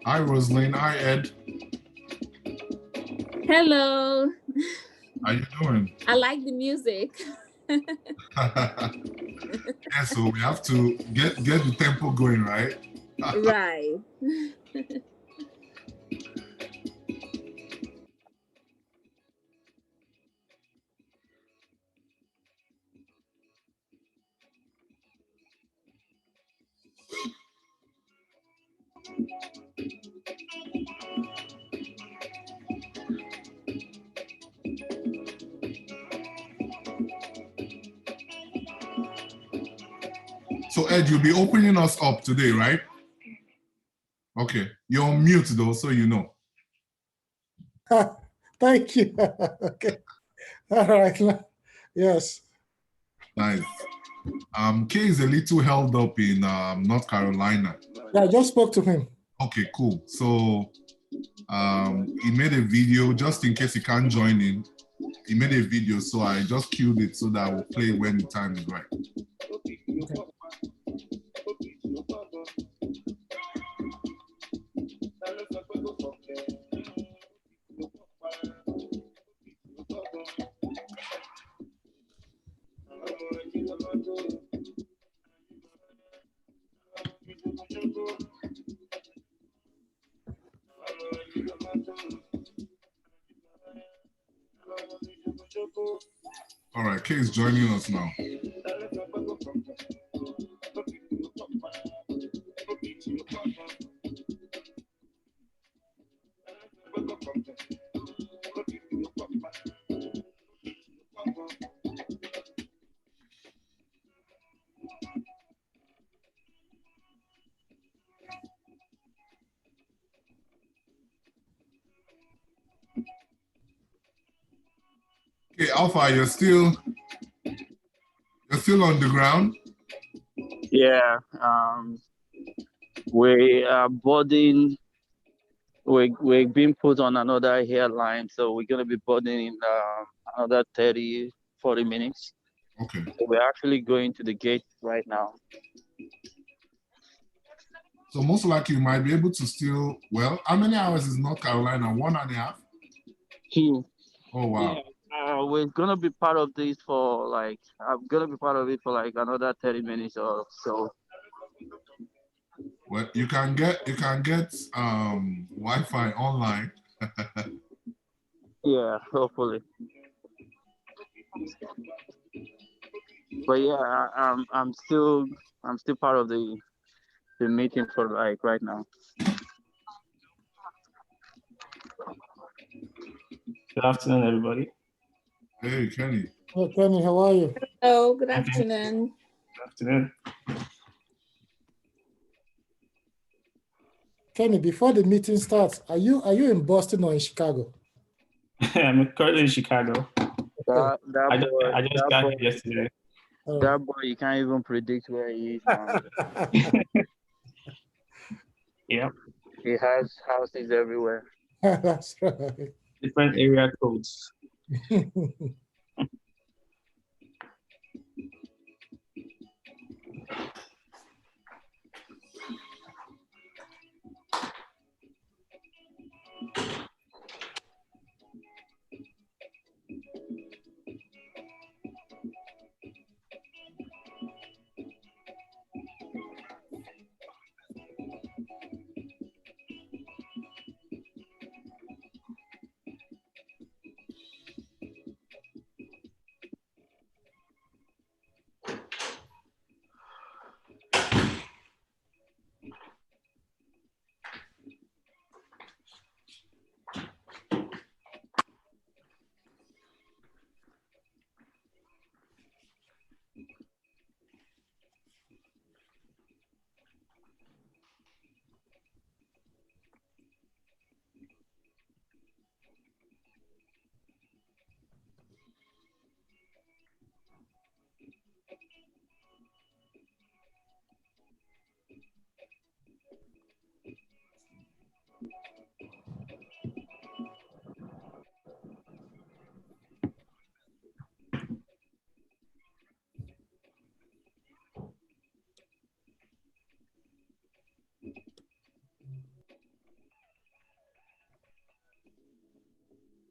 Hi, Rosalind. Hi, Ed. Hello. How you doing? I like the music. Yeah, so we have to get the tempo going, right? Right. So, Ed, you'll be opening us up today, right? Okay. You're on mute, though, so you know. Thank you. Okay. All right. Yes. Nice. Kay is a little held up in North Carolina. Yeah, I just spoke to him. Okay, cool. So he made a video just in case he can't join in. He made a video, so I just queued it so that I will play when the time is right. Okay. All right, Kay is joining us now. Okay, Alpha, you're still on the ground? Yeah, we are boarding. We're being put on another airline, so we're gonna be boarding in another 30, 40 minutes. Okay. So we're actually going to the gate right now. So most likely you might be able to still, well, how many hours is North Carolina? 1.5? 2. Oh, wow. Yeah, we're gonna be part of this for like, I'm gonna be part of it for like another 30 minutes or so. Well, you can get Wi-Fi online. Yeah, hopefully. But yeah, I'm still part of the meeting for like right now. Good afternoon, everybody. Hey, Kenny. Hey, Kenny, how are you? Hello, good afternoon. Good afternoon. Kenny, before the meeting starts, are you in Boston or in Chicago? I'm currently in Chicago. That I just got here yesterday. That boy, you can't even predict where he is now. Yep. He has houses everywhere. That's right. Different area codes.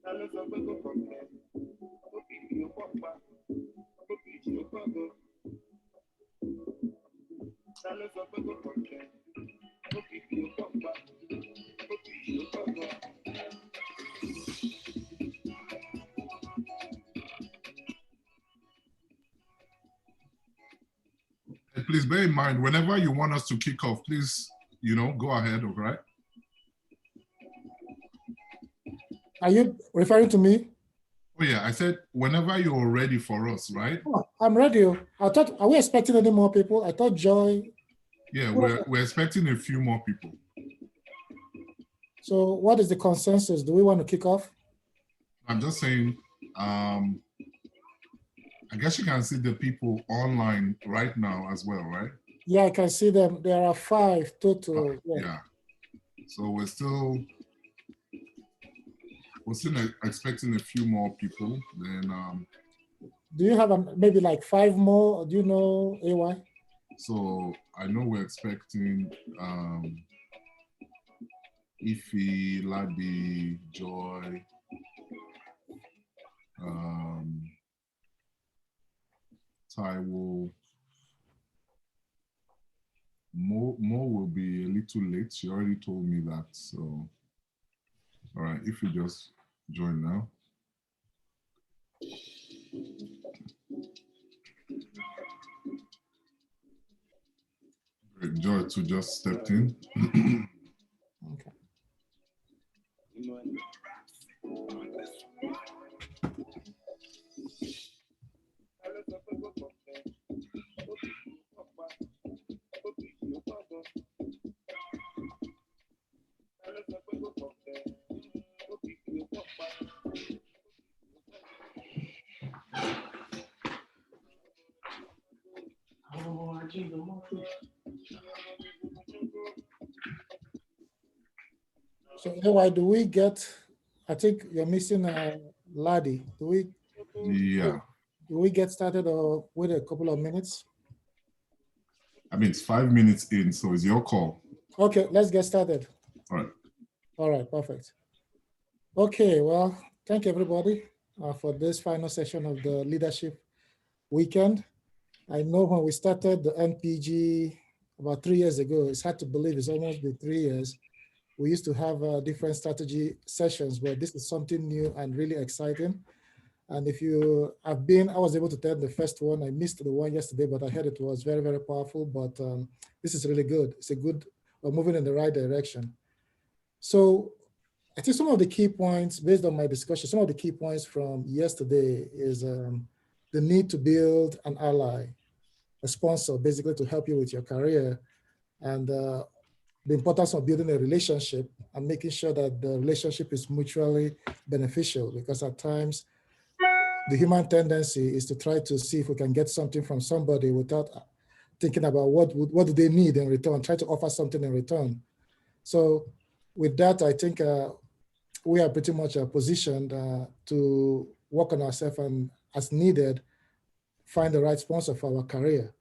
And please bear in mind, whenever you want us to kick off, please, go ahead, all right? Are you referring to me? Oh yeah, I said whenever you're ready for us, right? Oh, I'm ready. I thought, are we expecting any more people? I thought Joy. Yeah, we're expecting a few more people. So what is the consensus? Do we want to kick off? I'm just saying, I guess you can see the people online right now as well, right? Yeah, I can see them. There are 5 total. Yeah. So we're still expecting a few more people. Then do you have maybe like 5 more? Or do you know AY? So I know we're expecting Ify, Ladi, Joy, Taiwo. Mo will be a little late. She already told me that. So, all right, if you just join now. Great, Joy too just stepped in. Okay. So AY, do we get, I think you're missing Ladi. Do we get started or wait a couple of minutes? I mean, it's 5 minutes in, so it's your call. Okay, let's get started. All right. All right, perfect. Okay, well, thank you everybody for this final session of the leadership weekend. I know when we started the NPG about 3 years ago, it's hard to believe it's almost been 3 years. We used to have different strategy sessions, but this is something new and really exciting. And if you have been, I was able to attend the first one. I missed the one yesterday, but I heard it was very, very powerful. But this is really good. It's a good, we're moving in the right direction. So I think some of the key points, based on my discussion, some of the key points from yesterday is the need to build an ally, a sponsor, basically to help you with your career, and the importance of building a relationship and making sure that the relationship is mutually beneficial, because at times the human tendency is to try to see if we can get something from somebody without thinking about what do they need in return, try to offer something in return. So with that, I think we are pretty much positioned to work on ourselves and as needed, find the right sponsor for our career.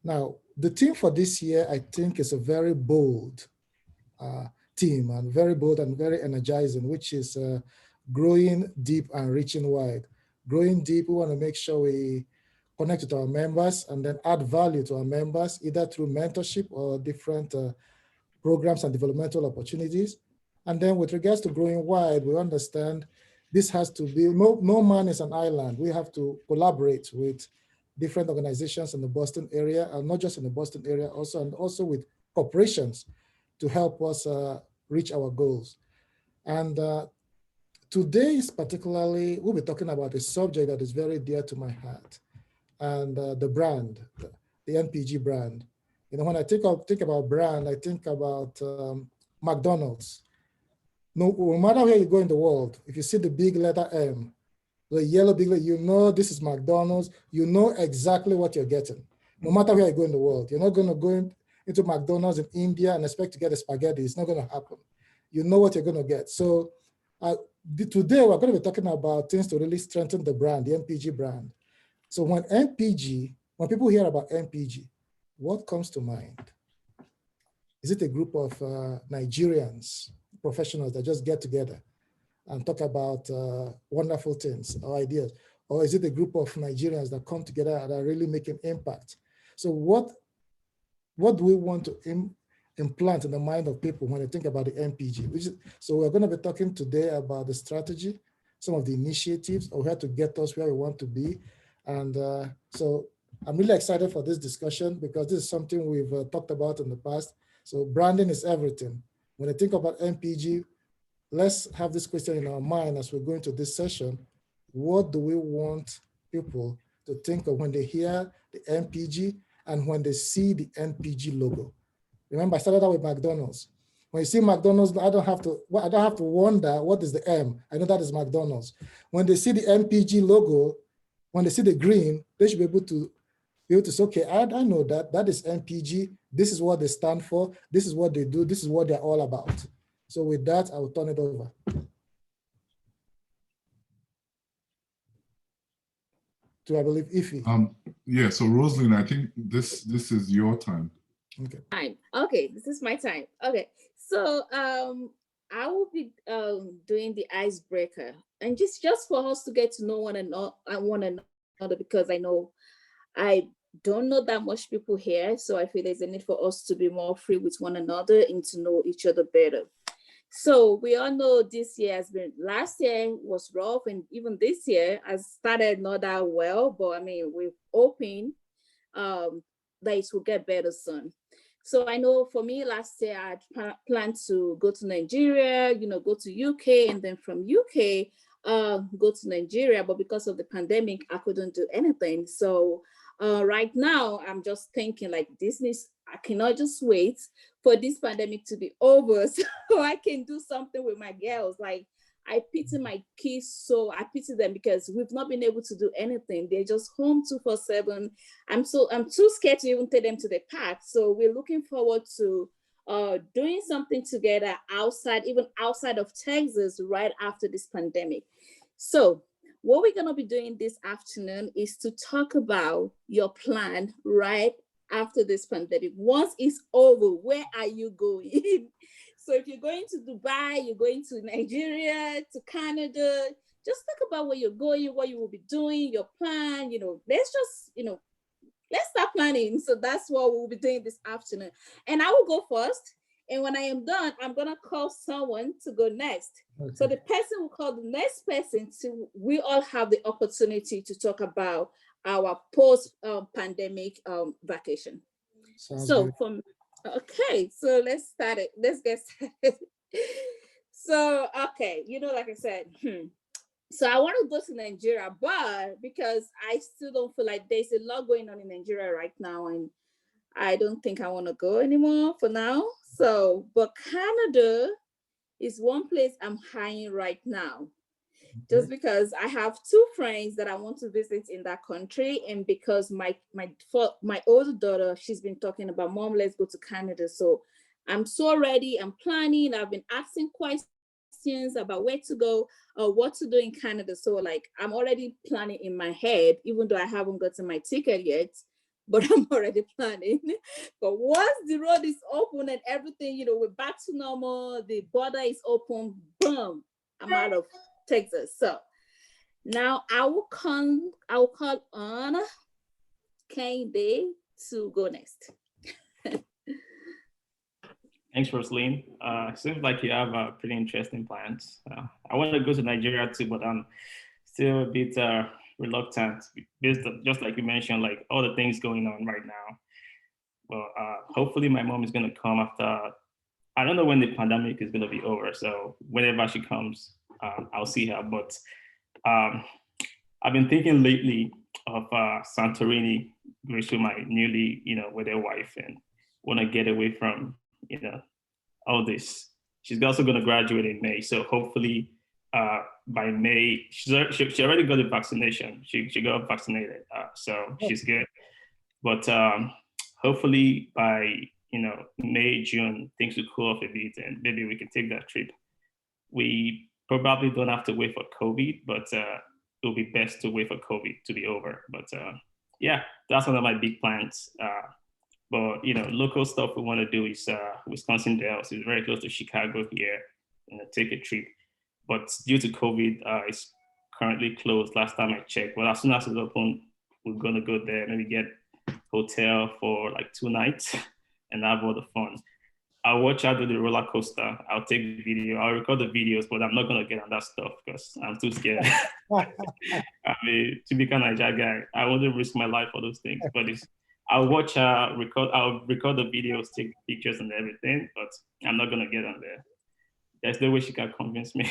Now, the theme for this year, I think, is a very bold theme, and very bold and very energizing, which is growing deep and reaching wide. Growing deep, we want to make sure we connect with our members and then add value to our members, either through mentorship or different programs and developmental opportunities. And then with regards to growing wide, we understand this has to be, no man is an island. We have to collaborate with different organizations in the Boston area, and not just in the Boston area, also with corporations to help us reach our goals. And today, particularly, we'll be talking about a subject that is very dear to my heart, and the brand, the NPG brand. You know, when I think about brand, I think about McDonald's. No matter where you go in the world, if you see the big letter M, the yellow big letter, you know this is McDonald's. You know exactly what you're getting. No matter where you go in the world, you're not going to go into McDonald's in India and expect to get a spaghetti. It's not going to happen. You know what you're going to get. So today we're going to be talking about things to really strengthen the brand, the NPG brand. So when people hear about NPG, what comes to mind? Is it a group of Nigerians, professionals that just get together and talk about wonderful things or ideas? Or is it a group of Nigerians that come together and are really making impact? So what do we want to implant in the mind of people when they think about the MPG? So we're going to be talking today about the strategy, some of the initiatives, or how to get us where we want to be. And so I'm really excited for this discussion because this is something we've talked about in the past. So branding is everything. When I think about MPG, let's have this question in our mind as we're going to this session. What do we want people to think of when they hear the MPG and when they see the MPG logo? Remember, I started out with McDonald's. When you see McDonald's, I don't have to wonder what is the M. I know that is McDonald's. When they see the MPG logo, when they see the green, they should be able to say, okay, I know that is MPG. This is what they stand for. This is what they do. This is what they're all about. So with that, I will turn it over. To, I believe, Ify. Yeah, so Rosalind, I think this is your time. Okay. Okay, this is my time. Okay, so I will be doing the icebreaker, and just for us to get to know one another, because I know I don't know that much people here, so I feel there's a need for us to be more free with one another and to know each other better. So we all know this year last year was rough, and even this year has started not that well, but I mean, we're hoping that it will get better soon. So I know for me last year, I had planned to go to Nigeria, go to UK, and then from UK, go to Nigeria, but because of the pandemic, I couldn't do anything. So right now, I'm just thinking like I cannot just wait for this pandemic to be over so I can do something with my girls. Like, I pity my kids, so I pity them because we've not been able to do anything. They're just home 24/7. I'm too scared to even take them to the park. So we're looking forward to doing something together even outside of Texas right after this pandemic. So what we're gonna be doing this afternoon is to talk about your plan right after this pandemic. Once it's over, where are you going? So if you're going to Dubai, you're going to Nigeria, to Canada, just talk about where you're going, what you will be doing, your plan, let's start planning. So that's what we'll be doing this afternoon. And I will go first. And when I am done, I'm gonna call someone to go next. Okay. So the person will call the next person we all have the opportunity to talk about our post-pandemic vacation. Sounds so good. Okay, so let's start it. Let's get started. So, okay, like I said, so I want to go to Nigeria, but because I still don't feel like there's a lot going on in Nigeria right now, and I don't think I want to go anymore for now. So, but Canada is one place I'm eyeing right now. Just because I have two friends that I want to visit in that country, and because my older daughter, she's been talking about, Mom, let's go to Canada. So I'm so ready. I'm planning. I've been asking questions about where to go or what to do in Canada. So like I'm already planning in my head, even though I haven't gotten my ticket yet, but I'm already planning. But once the road is open and everything, we're back to normal, the border is open, boom, I'm out of Texas. So now I will call on Kehinde to go next. Thanks, Rosaline. Seems like you have pretty interesting plans. I want to go to Nigeria too, but I'm still a bit reluctant, just like you mentioned, like all the things going on right now. Well, hopefully my mom is going to come after, I don't know when the pandemic is going to be over. So whenever she comes, I'll see her. But I've been thinking lately of Santorini, going to my newly, with their wife, and want to get away from, all this. She's also going to graduate in May. So hopefully by May, she already got the vaccination. She got vaccinated. So she's good. But hopefully by, May, June, things will cool off a bit and maybe we can take that trip. We probably don't have to wait for COVID, but it'll be best to wait for COVID to be over. But yeah, that's one of my big plans. But local stuff we want to do is Wisconsin Dells. It's very close to Chicago here. Take a trip. but due to COVID, it's currently closed last time I checked. But as soon as it's open, we're gonna go there, maybe get hotel for like 2 nights and have all the fun. I'll watch out to the roller coaster. I'll take the video. I'll record the videos, but I'm not gonna get on that stuff because I'm too scared. I'm a typical Niger guy. I wouldn't risk my life for those things. But I'll watch, I'll record the videos, take pictures and everything, but I'm not gonna get on there. There's no way she can convince me.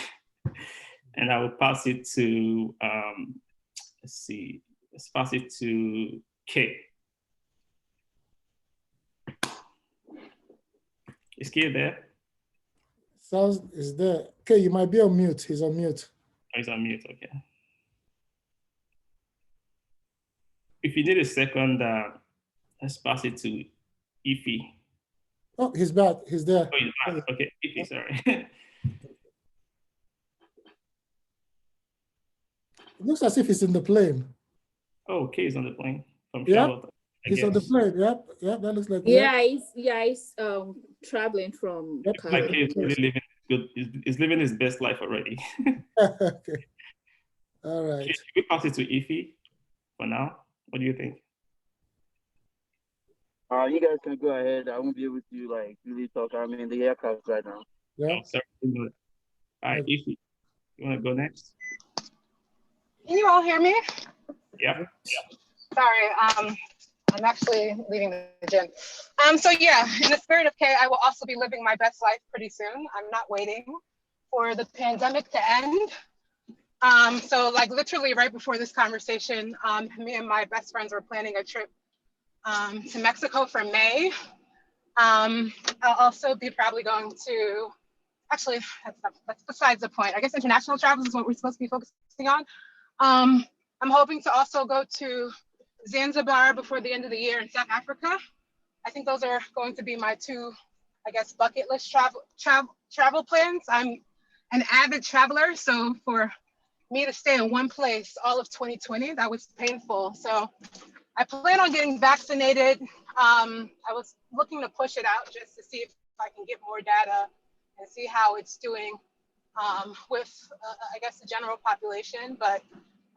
And I will pass it to, let's pass it to Kay. Is Kay there? Sounds is there. Okay, you might be on mute. He's on mute. Oh, he's on mute, okay. If you need a second, let's pass it to Ify. Oh, he's back. He's there. Oh, he's back. Okay, Ify, sorry. It looks as if he's in the plane. Oh, okay, he's on the plane from Yep. Charlotte. He's on the plane. Yep, yep. That looks like He's traveling from Yep. Cairo. Like he's really living good. He's living his best life already. Okay. All right. Should we pass it to Ify for now? What do you think? You guys can go ahead. I won't be able to like really talk. I'm in the aircraft right now. Yeah. Oh, sorry. All right, Ify, you want to go next? Can you all hear me? Yeah. Sorry, I'm actually leaving the gym. So yeah, in the spirit of Kay, I will also be living my best life pretty soon. I'm not waiting for the pandemic to end. So like literally right before this conversation, me and my best friends were planning a trip to Mexico for May. I'll also be probably going to, actually, that's besides the point. I guess international travel is what we're supposed to be focusing on. I'm hoping to also go to Zanzibar before the end of the year in South Africa. I think those are going to be my 2, I guess, bucket list travel plans. I'm an avid traveler, so for me to stay in one place all of 2020, that was painful. So I plan on getting vaccinated. I was looking to push it out just to see if I can get more data and see how it's doing with, I guess, the general population. But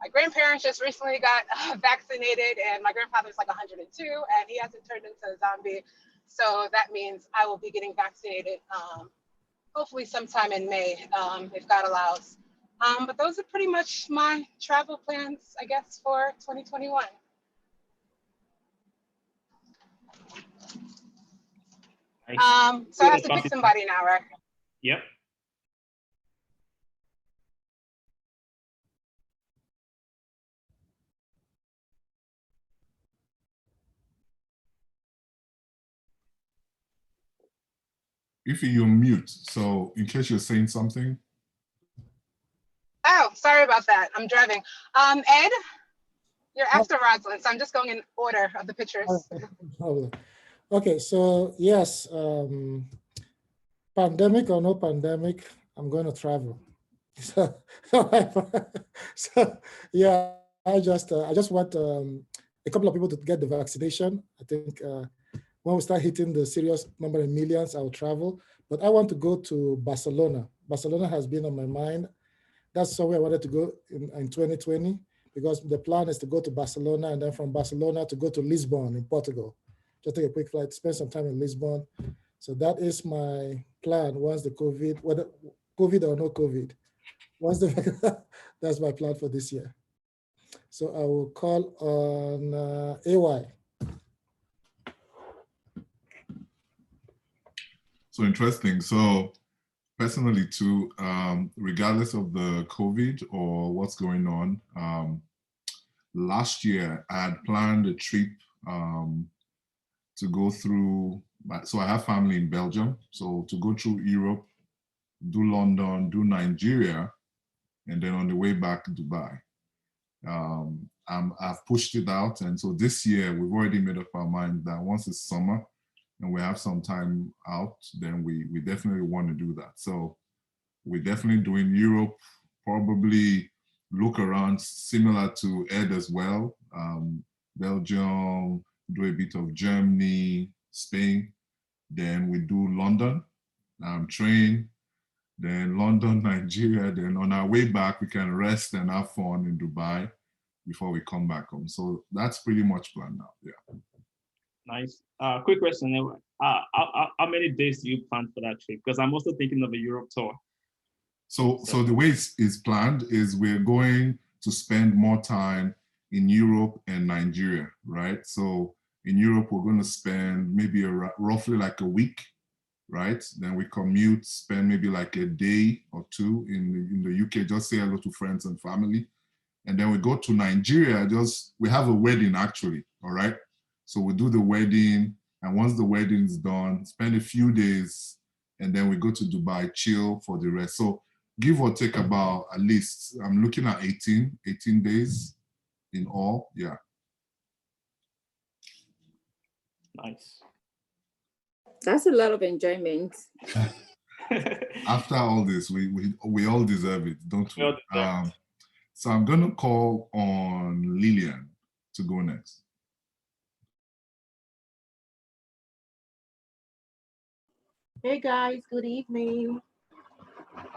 my grandparents just recently got vaccinated, and my grandfather's like 102, and he hasn't turned into a zombie. So that means I will be getting vaccinated hopefully sometime in May, if God allows. But those are pretty much my travel plans, I guess, for 2021. Nice. So I have to pick somebody now, right? Yep. Ify, you're mute. So in case you're saying something. Oh, sorry about that. I'm driving. Ed, you're after Rosalind, so I'm just going in order of the pictures. Okay, so yes, pandemic or no pandemic, I'm going to travel. So yeah, I just want a couple of people to get the vaccination. I think when we start hitting the serious number of millions, I'll travel. But I want to go to Barcelona. Barcelona has been on my mind. That's somewhere I wanted to go in 2020, because the plan is to go to Barcelona, and then from Barcelona to go to Lisbon in Portugal. Just take a quick flight, spend some time in Lisbon. So that is my plan once the COVID, whether COVID or no COVID. Once that's my plan for this year. So I will call on AY. So interesting. So personally too, regardless of the COVID or what's going on, last year I had planned a trip to go through, so I have family in Belgium. So to go through Europe, do London, do Nigeria, and then on the way back, Dubai. I've pushed it out. And so this year we've already made up our mind that once it's summer and we have some time out, then we definitely want to do that. So we're definitely doing Europe, probably look around similar to Ed as well. Belgium, do a bit of Germany, Spain. Then we do London, train. then London, Nigeria. Then on our way back, we can rest and have fun in Dubai before we come back home. So that's pretty much planned now. Yeah. Nice. Quick question. How many days do you plan for that trip? Because I'm also thinking of a Europe tour. So the way it's planned is we're going to spend more time in Europe and Nigeria, right? So in Europe, we're going to spend maybe roughly like a week, right? Then we commute, spend maybe like a day or two in the UK, just say hello to friends and family. And then we go to Nigeria, we have a wedding actually, all right? So we do the wedding, and once the wedding is done, spend a few days, and then we go to Dubai, chill for the rest. So give or take about at least, I'm looking at 18 days in all, yeah. Nice. That's a lot of enjoyment. After all this, we all deserve it, don't we? So I'm gonna call on Lillian to go next. Hey guys, good evening.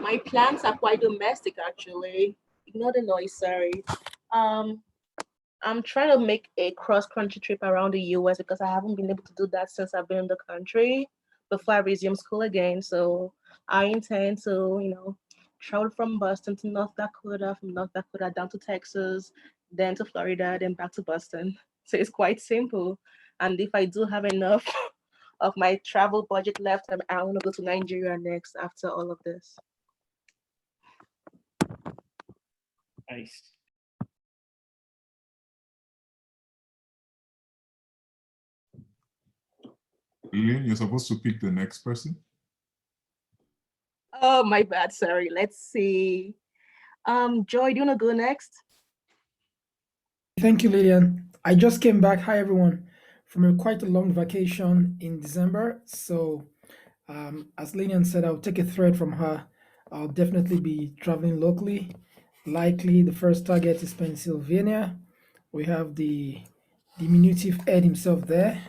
My plans are quite domestic actually. Ignore the noise, sorry. I'm trying to make a cross-country trip around the US because I haven't been able to do that since I've been in the country before I resume school again. So I intend to, travel from Boston to North Dakota, from North Dakota down to Texas, then to Florida, then back to Boston. So it's quite simple. And if I do have enough of my travel budget left, I want to go to Nigeria next after all of this. Nice. Lillian, you're supposed to pick the next person. Oh, my bad, sorry. Let's see. Joy, do you want to go next? Thank you, Lillian. I just came back. Hi, everyone, from quite a long vacation in December. So, as Lillian said, I'll take a thread from her. I'll definitely be traveling locally. Likely, the first target is Pennsylvania. We have the diminutive Ed himself there,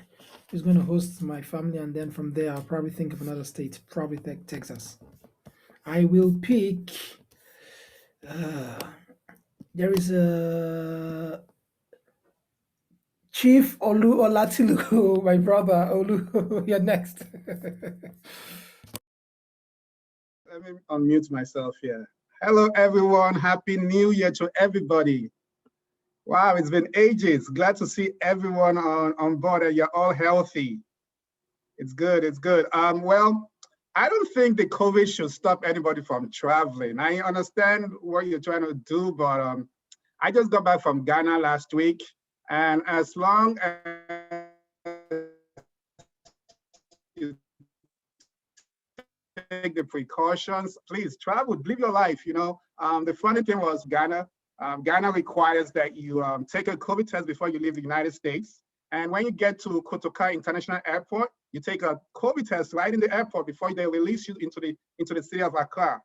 who's going to host my family, and then from there, I'll probably think of another state, probably Texas. I will pick. There is a Chief Olu Olatilu, my brother Olu. You're next. Let me unmute myself here. Hello, everyone. Happy New Year to everybody. Wow, it's been ages. Glad to see everyone on board and you're all healthy. It's good, it's good. Well, I don't think the COVID should stop anybody from traveling. I understand what you're trying to do, but I just got back from Ghana last week. And as long as you take the precautions, please travel, live your life. The funny thing was Ghana requires that you take a COVID test before you leave the United States. And when you get to Kotoka International Airport, you take a COVID test right in the airport before they release you into the city of Accra.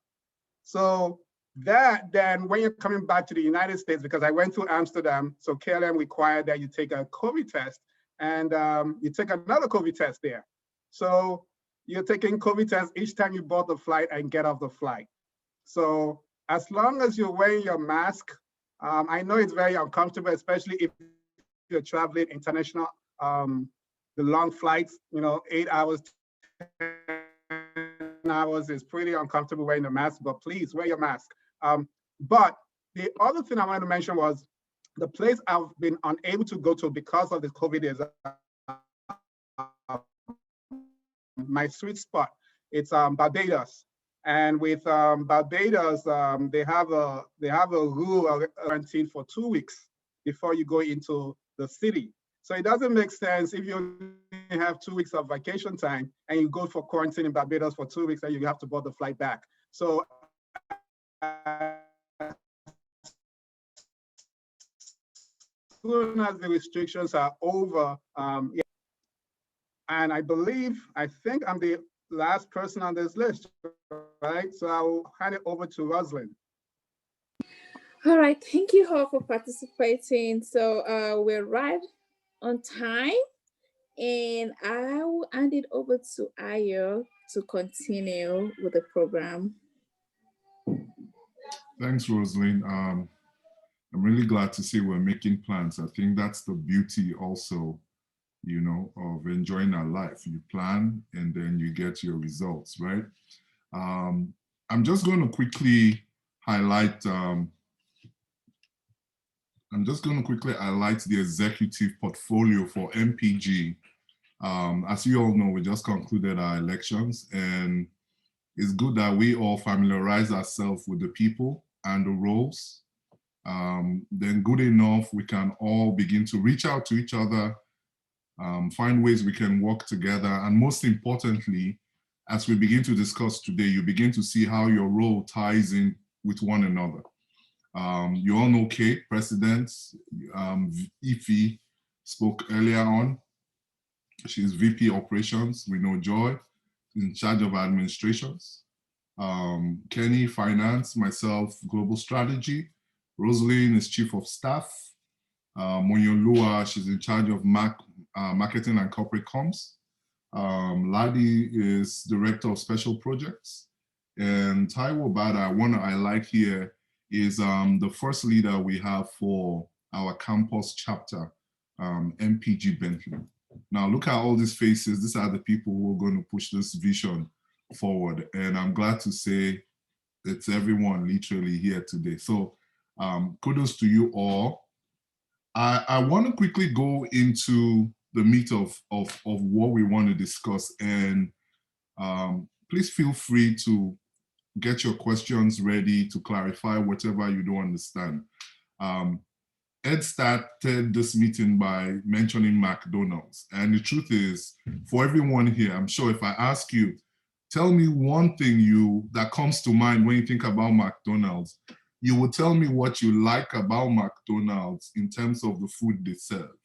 So then when you're coming back to the United States, because I went to Amsterdam, so KLM required that you take a COVID test and you take another COVID test there. So you're taking COVID tests each time you board the flight and get off the flight. So as long as you're wearing your mask, I know it's very uncomfortable, especially if you're traveling international, the long flights, 8 hours, 10 hours is pretty uncomfortable wearing the mask, but please wear your mask. But the other thing I wanted to mention was the place I've been unable to go to because of this COVID is my sweet spot. It's Barbados. And with Barbados, they have a rule of quarantine for 2 weeks before you go into the city. So it doesn't make sense if you have 2 weeks of vacation time and you go for quarantine in Barbados for 2 weeks and you have to board the flight back. So as soon as the restrictions are over, yeah. And I think I'm the last person on this list, right? So I'll hand it over to Rosalind. All right, thank you all for participating. So we're right on time, and I will hand it over to Ayo to continue with the program. Thanks, Rosalind. I'm really glad to see we're making plans. I think that's the beauty also, you know, of enjoying our life. You plan and then you get your results, right? I'm just going to quickly highlight the executive portfolio for MPG. As you all know, we just concluded our elections, and it's good that we all familiarize ourselves with the people and the roles. Then good enough, we can all begin to reach out to each other, find ways we can work together. And most importantly, as we begin to discuss today, you begin to see how your role ties in with one another. You all know Kate, President, Ify spoke earlier on. She's VP Operations. We know Joy, in charge of administrations. Kenny, Finance, myself, Global Strategy. Rosalind is Chief of Staff. Monyolua, she's in charge of Marketing and Corporate Comms. Ladi is Director of Special Projects. And Taiwo Bada, one I like here, is the first leader we have for our campus chapter, MPG Bentley. Now look at all these faces. These are the people who are going to push this vision forward. And I'm glad to say it's everyone literally here today. So kudos to you all. I want to quickly go into the meat of what we want to discuss. And please feel free to get your questions ready to clarify whatever you don't understand. Ed started this meeting by mentioning McDonald's. And the truth is, for everyone here, I'm sure if I ask you, tell me one thing that comes to mind when you think about McDonald's, you will tell me what you like about McDonald's in terms of the food they serve.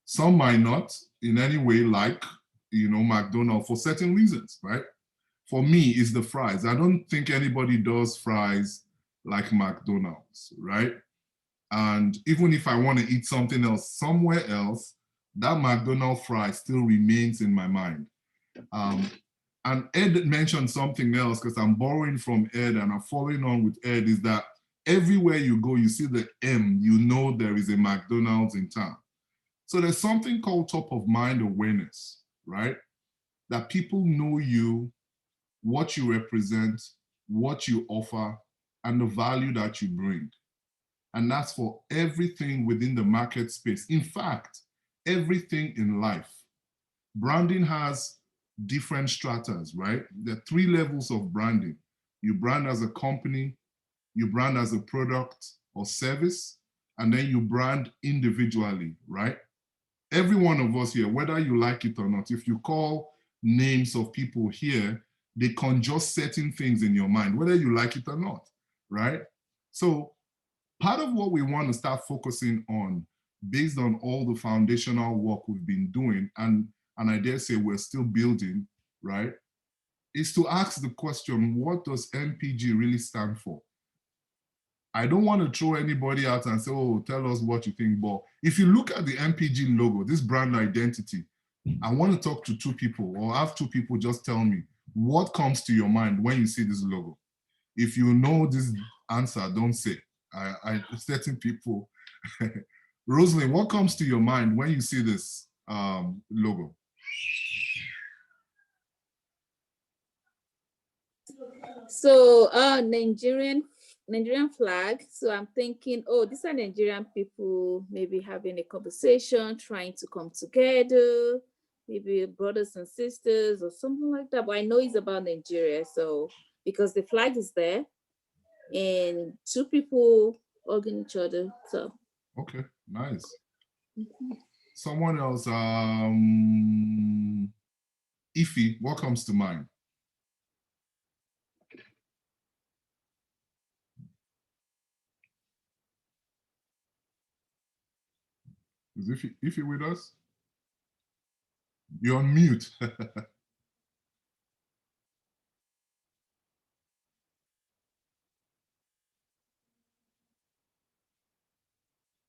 Some might not in any way like, you know, McDonald's for certain reasons, right? For me, it's the fries. I don't think anybody does fries like McDonald's, right? And even if I want to eat something else somewhere else, that McDonald's fry still remains in my mind. And Ed mentioned something else, because I'm borrowing from Ed and I'm following on with Ed, is that everywhere you go, you see the M, you know there is a McDonald's in town. So there's something called top of mind awareness, right? That people know you, what you represent, what you offer, and the value that you bring. And that's for everything within the market space. In fact, everything in life. Branding has different stratas, right? There are 3 levels of branding. You brand as a company, you brand as a product or service, and then you brand individually, right? Every one of us here, whether you like it or not, if you call names of people here, they conjure certain things in your mind, whether you like it or not, right? So part of what we want to start focusing on, based on all the foundational work we've been doing, and I dare say we're still building, right, is to ask the question, what does MPG really stand for? I don't want to throw anybody out and say, oh, tell us what you think, but if you look at the MPG logo, this brand identity, I want to talk to 2 people, or have 2 people just tell me, what comes to your mind when you see this logo? If you know this answer, don't say. Certain people. Rosalind, what comes to your mind when you see this logo? So Nigerian flag. So I'm thinking, oh, these are Nigerian people maybe having a conversation, trying to come together, maybe brothers and sisters or something like that. But I know it's about Nigeria. So because the flag is there and 2 people hugging each other. So okay, nice. Someone else, Ify, what comes to mind? Is Ify with us? You're on mute.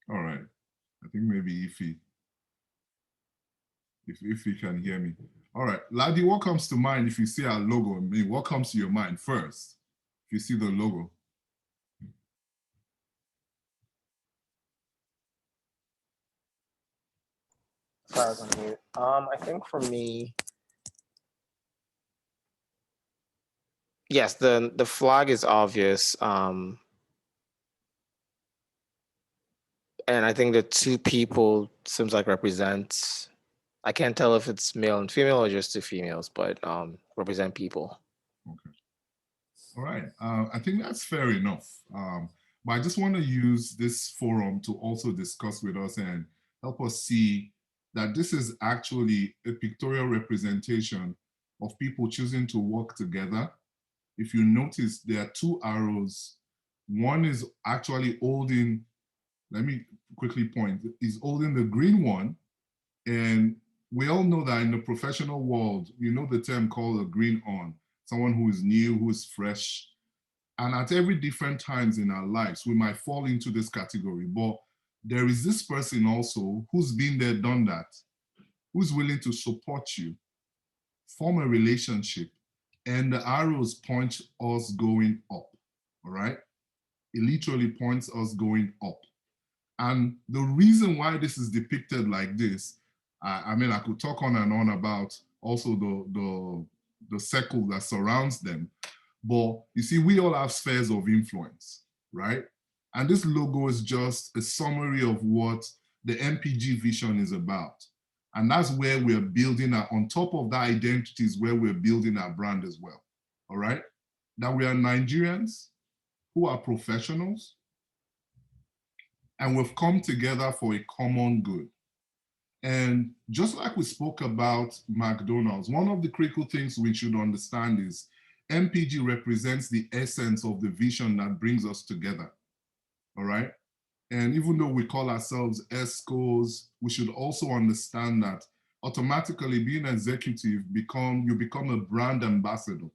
All right. I think maybe Ify, if you can hear me. All right. Ladi, what comes to mind if you see our logo? I mean, what comes to your mind first if you see the logo? Sorry, I was on mute. I think for me, yes, the flag is obvious. And I think the two people seems like represent, I can't tell if it's male and female or just two females, but represent people. Okay. All right. I think that's fair enough. But I just want to use this forum to also discuss with us and help us see that this is actually a pictorial representation of people choosing to work together. If you notice, there are two arrows. One is actually holding, let me quickly point, is holding the green one. And we all know that in the professional world, you know the term called a green on, someone who is new, who is fresh. And at every different times in our lives, we might fall into this category, but there is this person also who's been there, done that, who's willing to support you, form a relationship, and the arrows point us going up, all right? It literally points us going up. And the reason why this is depicted like this, I mean, I could talk on and on about also the circle that surrounds them, but you see, we all have spheres of influence, right? And this logo is just a summary of what the MPG vision is about. And that's where we're building on top of that identity is where we're building our brand as well, all right? That we are Nigerians who are professionals, and we've come together for a common good. And just like we spoke about McDonald's, one of the critical things we should understand is MPG represents the essence of the vision that brings us together, all right? And even though we call ourselves ESCOs, we should also understand that automatically being an executive, you become a brand ambassador.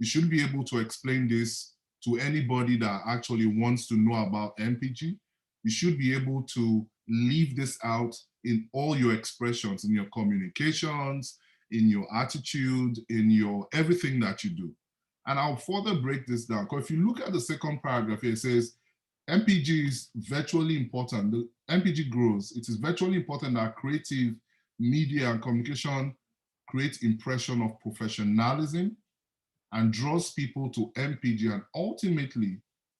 You should be able to explain this to anybody that actually wants to know about MPG. You should be able to leave this out in all your expressions, in your communications, in your attitude, in your everything that you do. And I'll further break this down, because if you look at the second paragraph here, it says, MPG is virtually important. The MPG grows. It is virtually important that creative media and communication create impression of professionalism and draws people to MPG and ultimately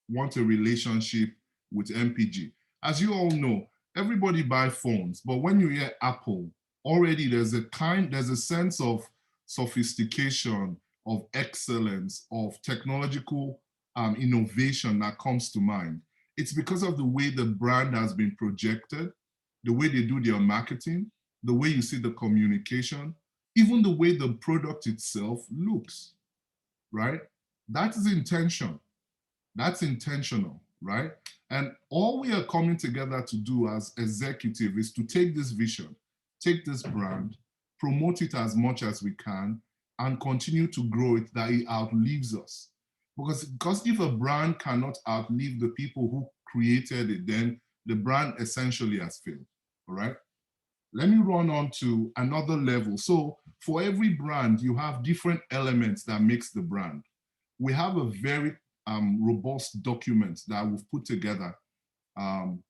want a relationship with MPG. As you all know, everybody buys phones, but when you hear Apple, already there's a sense of sophistication, of excellence, of technological innovation that comes to mind. It's because of the way the brand has been projected, the way they do their marketing, the way you see the communication, even the way the product itself looks, right? That is intention. That's intentional, right? And all we are coming together to do as executive is to take this vision, take this brand, promote it as much as we can, and continue to grow it that it outlives us. Because if a brand cannot outlive the people who created it, then the brand essentially has failed, all right? Let me run on to another level. So for every brand, you have different elements that makes the brand. We have a very robust document that we've put together in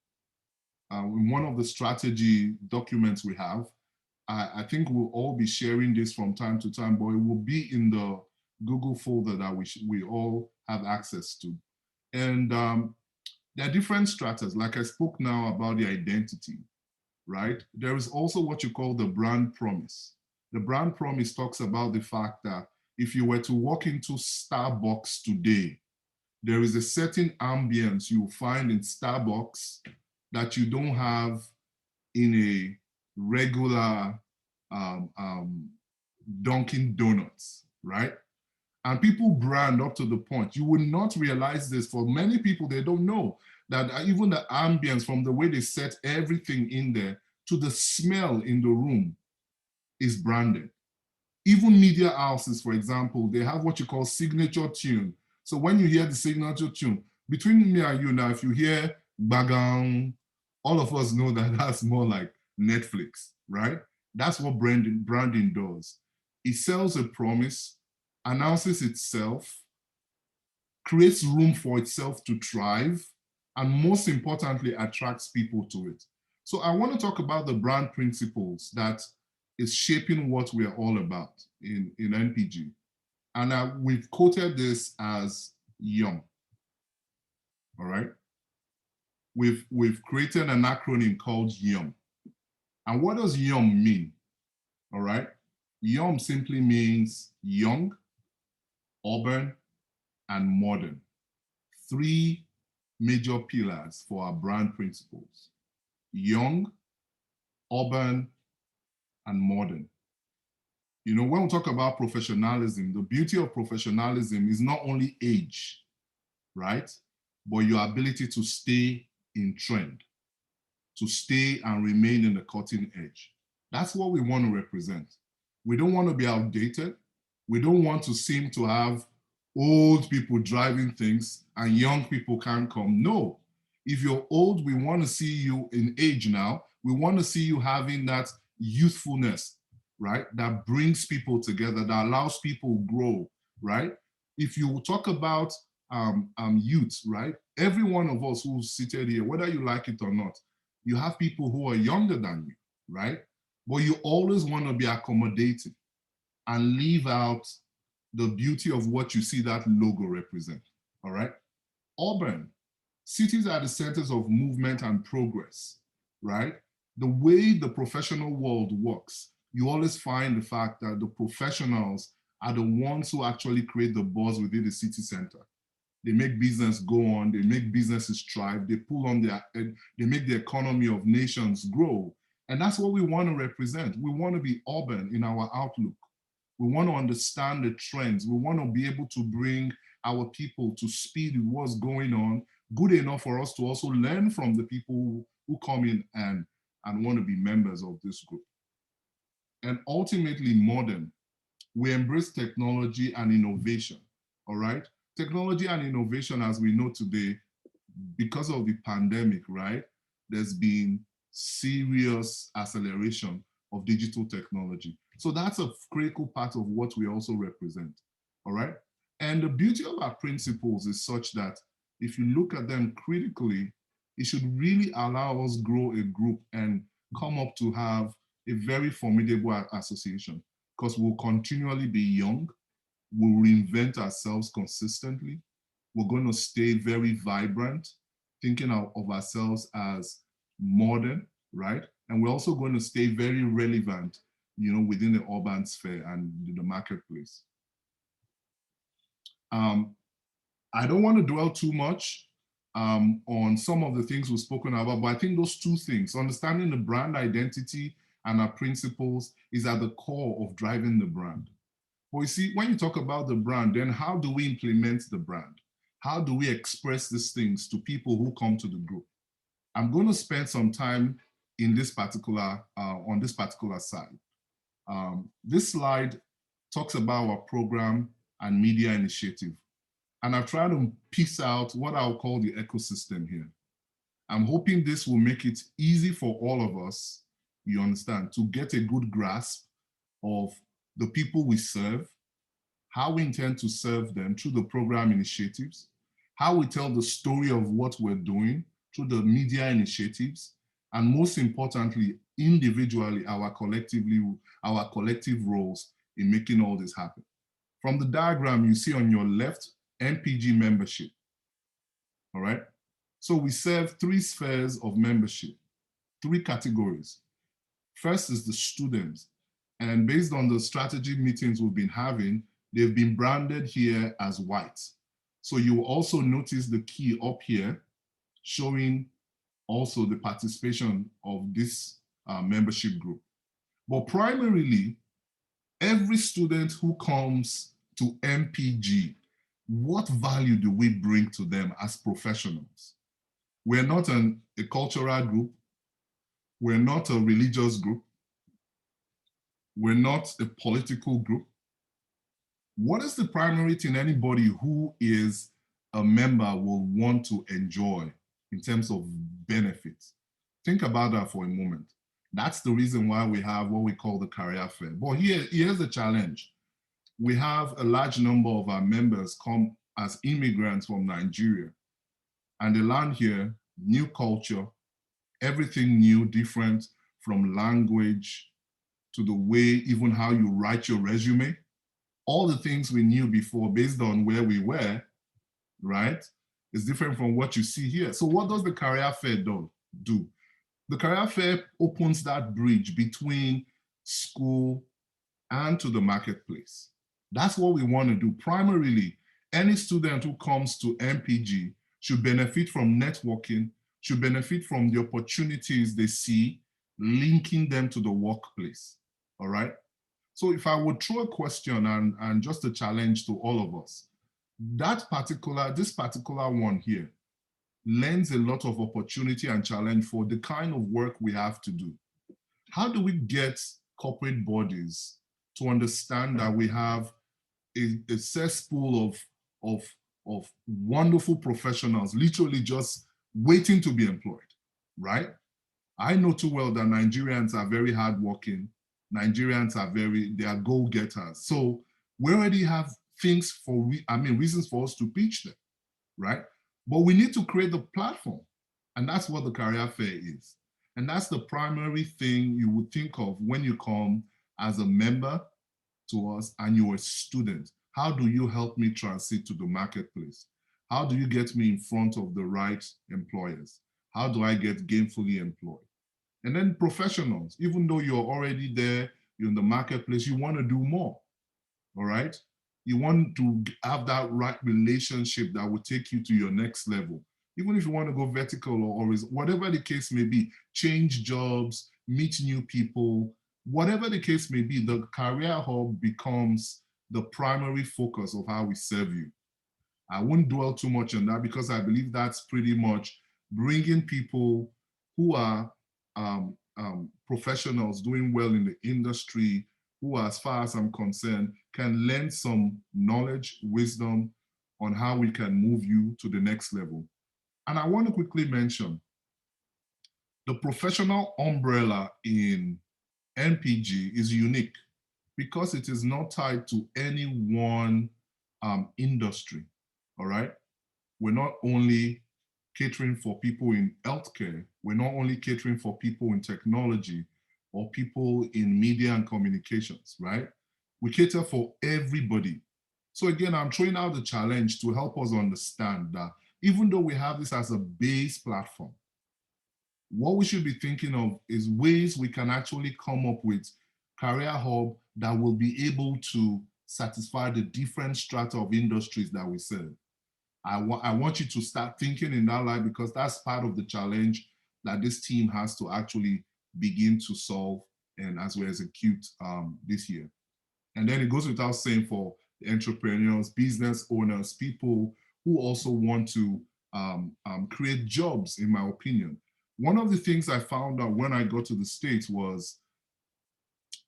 one of the strategy documents we have. I think we'll all be sharing this from time to time, but it will be in the Google folder that we all have access to. And there are different stratas. Like I spoke now about the identity, right? There is also what you call the brand promise. The brand promise talks about the fact that if you were to walk into Starbucks today, there is a certain ambience you find in Starbucks that you don't have in a regular Dunkin' Donuts, right? And people brand up to the point. You will not realize this. For many people, they don't know that even the ambience, from the way they set everything in there to the smell in the room, is branded. Even media houses, for example, they have what you call signature tune. So when you hear the signature tune, between me and you now, if you hear Bagong, all of us know that that's more like Netflix, right? That's what branding does. It sells a promise, announces itself, creates room for itself to thrive, and most importantly, attracts people to it. So I want to talk about the brand principles that is shaping what we are all about in NPG. And we've quoted this as YUM, all right? We've created an acronym called YUM. And what does YUM mean, all right? YUM simply means young, urban, and modern. 3 major pillars for our brand principles: young, urban, and modern. You know, when we talk about professionalism, the beauty of professionalism is not only age, right? But your ability to stay in trend, to stay and remain in the cutting edge. That's what we want to represent. We don't want to be outdated. We don't want to seem to have old people driving things and young people can't come. No, if you're old, we want to see you in age now. We want to see you having that youthfulness, right? That brings people together, that allows people to grow, right? If you talk about youth, right? Every one of us who's seated here, whether you like it or not, you have people who are younger than you, right? But you always want to be accommodating and leave out the beauty of what you see that logo represent, all right? Urban, cities are the centers of movement and progress, right? The way the professional world works, you always find the fact that the professionals are the ones who actually create the buzz within the city center. They make business go on, they make businesses thrive, they pull on they make the economy of nations grow. And that's what we want to represent. We want to be urban in our outlook. We want to understand the trends. We want to be able to bring our people to speed with what's going on, good enough for us to also learn from the people who come in and want to be members of this group. And ultimately modern. We embrace technology and innovation, all right? Technology and innovation, as we know today, because of the pandemic, right? There's been serious acceleration of digital technology. So that's a critical part of what we also represent, all right? And the beauty of our principles is such that if you look at them critically, it should really allow us grow a group and come up to have a very formidable association, because we'll continually be young, we'll reinvent ourselves consistently, we're going to stay very vibrant, thinking of ourselves as modern, right? And we're also going to stay very relevant, you know, within the urban sphere and the marketplace. I don't want to dwell too much on some of the things we've spoken about, but I think those 2 things, understanding the brand identity and our principles, is at the core of driving the brand. But you see, when you talk about the brand, then how do we implement the brand? How do we express these things to people who come to the group? I'm going to spend some time in this particular, on this particular side. This slide talks about our program and media initiative. And I've tried to piece out what I'll call the ecosystem here. I'm hoping this will make it easy for all of us, you understand, to get a good grasp of the people we serve, how we intend to serve them through the program initiatives, how we tell the story of what we're doing through the media initiatives, and most importantly, individually, our collective roles in making all this happen. From the diagram you see on your left, NPG membership, all right? So we serve 3 spheres of membership, 3 categories. First is the students, and based on the strategy meetings we've been having, they've been branded here as white. So you will also notice the key up here showing also the participation of this membership group. But primarily, every student who comes to NPG, what value do we bring to them as professionals? We're not a cultural group. We're not a religious group. We're not a political group. What is the primary thing anybody who is a member will want to enjoy in terms of benefits? Think about that for a moment. That's the reason why we have what we call the career fair. But here's the challenge. We have a large number of our members come as immigrants from Nigeria, and they land here, new culture, everything new, different, from language to the way even how you write your resume. All the things we knew before based on where we were, right, is different from what you see here. So what does the career fair do? The career fair opens that bridge between school and to the marketplace. That's what we want to do. Primarily, any student who comes to MPG should benefit from networking, should benefit from the opportunities they see, linking them to the workplace, all right? So if I would throw a question and just a challenge to all of us, this particular one here lends a lot of opportunity and challenge for the kind of work we have to do. How do we get corporate bodies to understand that we have a cesspool of wonderful professionals literally just waiting to be employed, right? I know too well that Nigerians are very hardworking. Nigerians are they are go-getters. So we already have things reasons for us to pitch them, right? But we need to create the platform. And that's what the career fair is. And that's the primary thing you would think of when you come as a member to us and you're a student. How do you help me transit to the marketplace? How do you get me in front of the right employers? How do I get gainfully employed? And then professionals, even though you're already there, you're in the marketplace, you want to do more, all right? You want to have that right relationship that will take you to your next level. Even if you want to go vertical or whatever the case may be, change jobs, meet new people, whatever the case may be, the Career Hub becomes the primary focus of how we serve you. I won't dwell too much on that because I believe that's pretty much bringing people who are professionals doing well in the industry, who, as far as I'm concerned, can lend some knowledge, wisdom on how we can move you to the next level. And I want to quickly mention the professional umbrella in MPG is unique because it is not tied to any one industry, all right? We're not only catering for people in healthcare, we're not only catering for people in technology or people in media and communications, right? We cater for everybody. So again, I'm throwing out the challenge to help us understand that even though we have this as a base platform, what we should be thinking of is ways we can actually come up with Career Hub that will be able to satisfy the different strata of industries that we serve. I want you to start thinking in that light because that's part of the challenge that this team has to actually begin to solve and as we execute this year. And then it goes without saying for the entrepreneurs, business owners, people who also want to create jobs, in my opinion. One of the things I found out when I got to the States was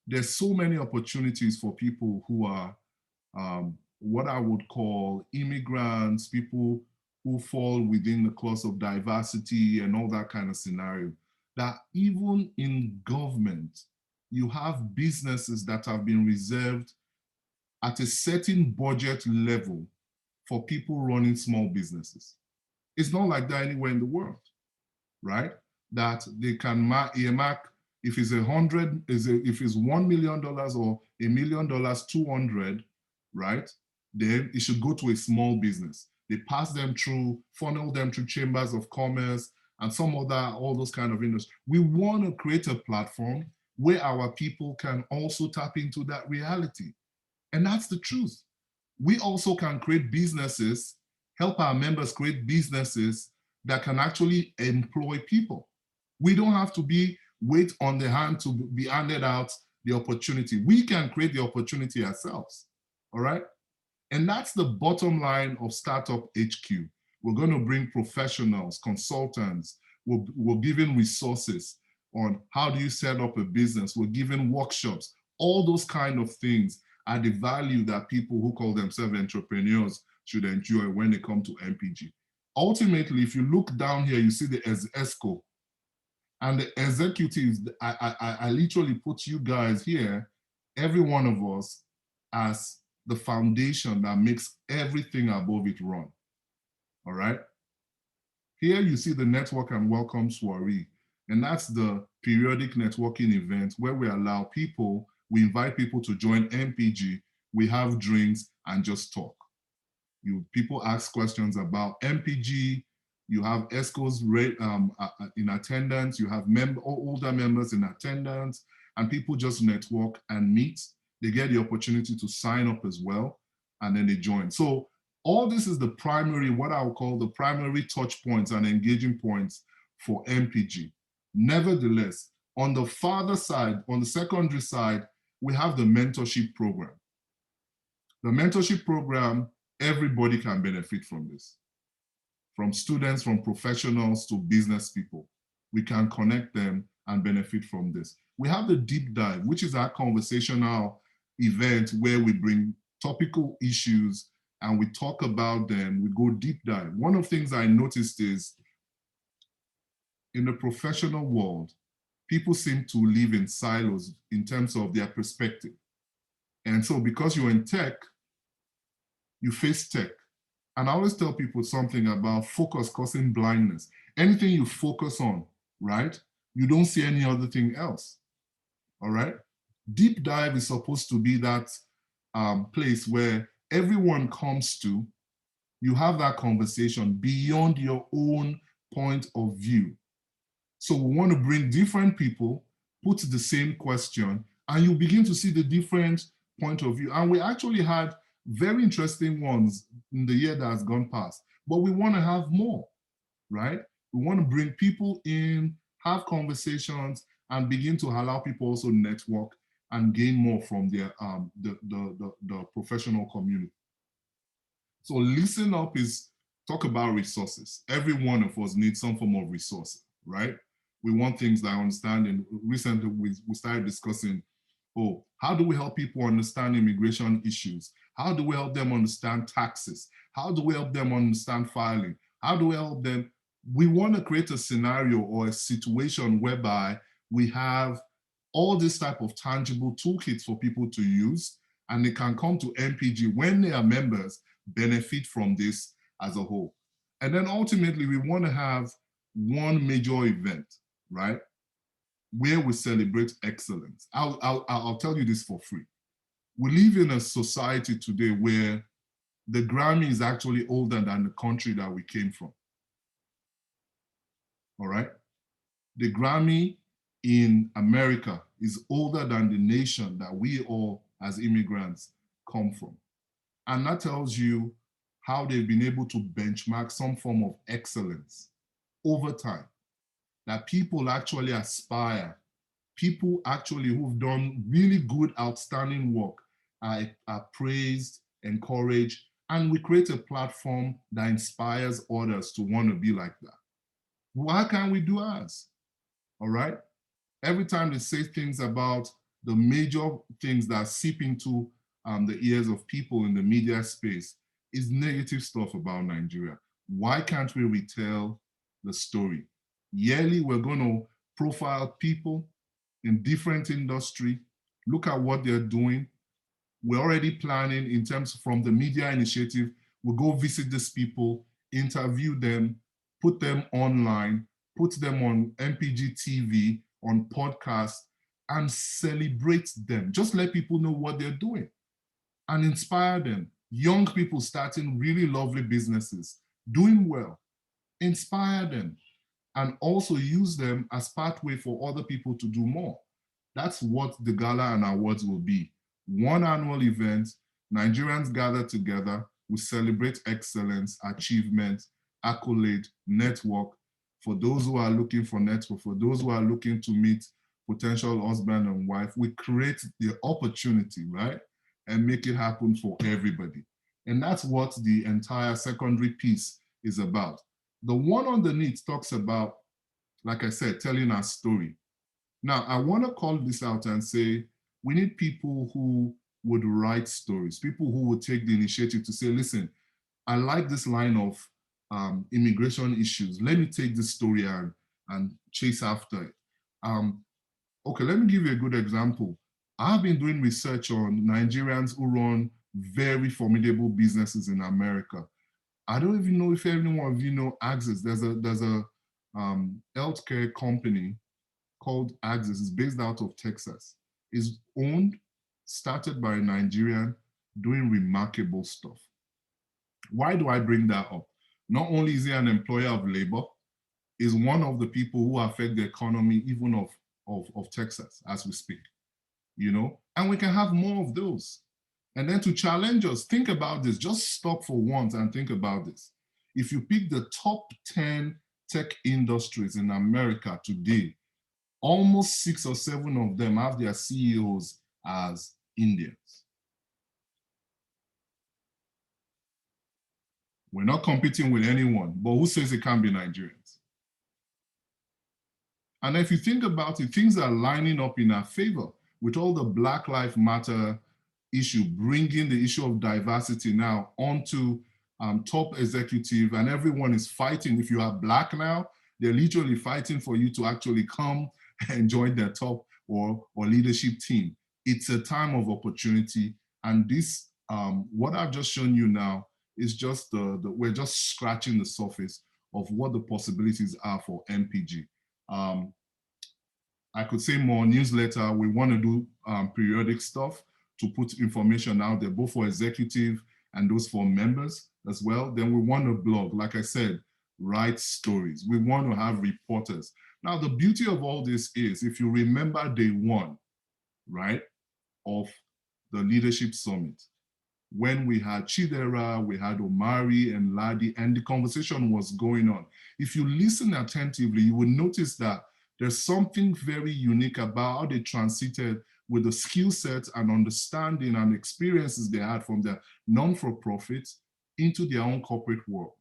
there's so many opportunities for people who are what I would call immigrants, people who fall within the clause of diversity and all that kind of scenario, that even in government, you have businesses that have been reserved at a certain budget level for people running small businesses. It's not like that anywhere in the world, right? That they can earmark, if it's if it's $1 million or $1 million, 200, right? Then it should go to a small business. They pass them through, funnel them through chambers of commerce and all those kind of industries. We want to create a platform where our people can also tap into that reality. And that's the truth. We also can create businesses, help our members create businesses that can actually employ people. We don't have to wait on the hand to be handed out the opportunity. We can create the opportunity ourselves, all right? And that's the bottom line of Startup HQ. We're going to bring professionals, consultants, we're giving resources on how do you set up a business. We're giving workshops. All those kind of things are the value that people who call themselves entrepreneurs should enjoy when they come to MPG. Ultimately, if you look down here, you see the ESCO. And the executives, I literally put you guys here, every one of us, as the foundation that makes everything above it run, all right? Here you see the network and welcome soiree. And that's the periodic networking event where we invite people to join MPG. We have drinks and just talk. People ask questions about MPG. You have ESCOs in attendance. You have older members in attendance, and people just network and meet. They get the opportunity to sign up as well, and then they join. So all this is the primary, what I would call the primary touch points and engaging points for MPG. Nevertheless, on the farther side, on the secondary side, we have the mentorship program. The mentorship program, everybody can benefit from this. From students, from professionals to business people. We can connect them and benefit from this. We have the deep dive, which is our conversational event where we bring topical issues and we talk about them, we go deep dive. One of the things I noticed is in the professional world, people seem to live in silos in terms of their perspective. And so because you're in tech, you face tech. And I always tell people something about focus causing blindness. Anything you focus on, right? You don't see any other thing else, all right? Deep dive is supposed to be that place where everyone comes to, you have that conversation beyond your own point of view. So we want to bring different people, put the same question, and you begin to see the different point of view. And we actually had very interesting ones in the year that has gone past, but we want to have more, right? We want to bring people in, have conversations, and begin to allow people also network and gain more from their the professional community. So listen up is talk about resources. Every one of us needs some form of resource, right? We want things that I understand, and recently we started discussing, oh, how do we help people understand immigration issues? How do we help them understand taxes? How do we help them understand filing? How do we help them? We want to create a scenario or a situation whereby we have all this type of tangible toolkits for people to use, and they can come to MPG when they are members, benefit from this as a whole. And then ultimately, we want to have one major event, right? Where we celebrate excellence. I'll tell you this for free. We live in a society today where the Grammy is actually older than the country that we came from. All right? The Grammy in America is older than the nation that we all as immigrants come from. And that tells you how they've been able to benchmark some form of excellence over time, that people actually aspire, people actually who've done really good, outstanding work are praised, encouraged, and we create a platform that inspires others to want to be like that. Why can't we do ours? All right? Every time they say things about the major things that seep into the ears of people in the media space is negative stuff about Nigeria. Why can't we retell the story? Yearly, we're going to profile people in different industry, look at what they're doing. We're already planning in terms from the media initiative, we'll go visit these people, interview them, put them online, put them on MPG TV, on podcasts, and celebrate them. Just let people know what they're doing and inspire them. Young people starting really lovely businesses, doing well, inspire them, and also use them as pathway for other people to do more. That's what the gala and awards will be. One annual event, Nigerians gather together, we celebrate excellence, achievement, accolade, network. For those who are looking for network, for those who are looking to meet potential husband and wife, we create the opportunity, right? And make it happen for everybody. And that's what the entire secondary piece is about. The one underneath talks about, like I said, telling our story. Now, I want to call this out and say, we need people who would write stories, people who would take the initiative to say, listen, I like this line of immigration issues. Let me take this story and chase after it. Okay, let me give you a good example. I've been doing research on Nigerians who run very formidable businesses in America. I don't even know if anyone of you know Axis. There's a healthcare company called Axis. Is based out of Texas. Is started by a Nigerian, doing remarkable stuff. Why do I bring that up? Not only is he an employer of labor, is one of the people who affect the economy even of Texas as we speak, you know, and we can have more of those. And then to challenge us, think about this, just stop for once and think about this. If you pick the top 10 tech industries in America today, almost 6 or 7 of them have their CEOs as Indians. We're not competing with anyone, but who says it can't be Nigerians? And if you think about it, things are lining up in our favor with all the Black Lives Matter issue, bringing the issue of diversity now onto top executive, and everyone is fighting. If you are Black now, they're literally fighting for you to actually come and join their top or leadership team. It's a time of opportunity. And this, what I've just shown you now is just we're just scratching the surface of what the possibilities are for MPG. I could say more newsletter. We want to do periodic stuff to put information out there, both for executive and those for members as well. Then we want to blog, like I said, write stories. We want to have reporters. Now, the beauty of all this is, if you remember day one, right, of the Leadership Summit, when we had Chidera, we had Omari and Ladi, and the conversation was going on. If you listen attentively, you will notice that there's something very unique about how they transited with the skill sets and understanding and experiences they had from their non-for-profits into their own corporate world.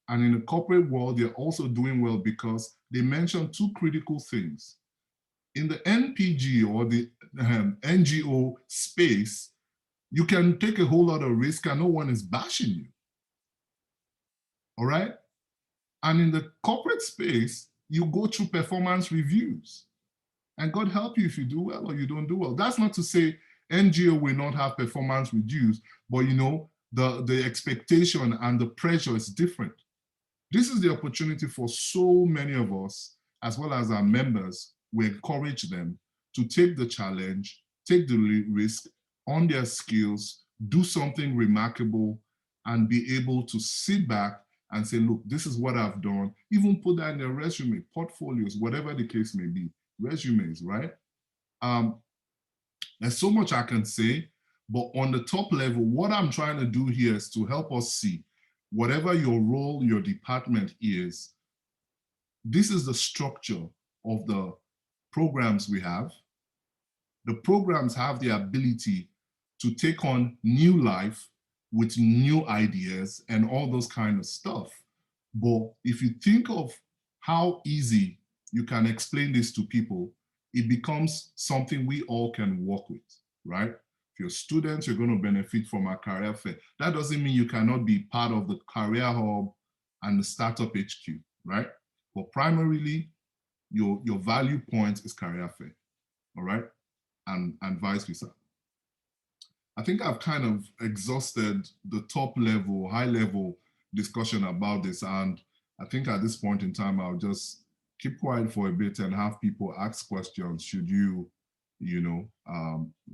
And in the corporate world, they're also doing well because they mentioned 2 critical things. In the NPG or the NGO space, you can take a whole lot of risk and no one is bashing you, all right? And in the corporate space, you go through performance reviews. And God help you if you do well or you don't do well. That's not to say NGO will not have performance reviews, but you know, the expectation and the pressure is different. This is the opportunity for so many of us, as well as our members. We encourage them to take the challenge, take the risk on their skills, do something remarkable, and be able to sit back and say, look, this is what I've done. Even put that in their resume, portfolios, whatever the case may be, resumes, right? There's so much I can say, but on the top level, what I'm trying to do here is to help us see, whatever your role, your department is, this is the structure of the programs we have. The programs have the ability to take on new life with new ideas and all those kind of stuff. But if you think of how easy you can explain this to people, it becomes something we all can work with, right? If you're students, you're going to benefit from our career fair. That doesn't mean you cannot be part of the career hub and the startup HQ, right? But primarily, your value point is career fair, all right? And vice versa. I think I've kind of exhausted the top level, high level discussion about this. And I think at this point in time, I'll just keep quiet for a bit and have people ask questions should you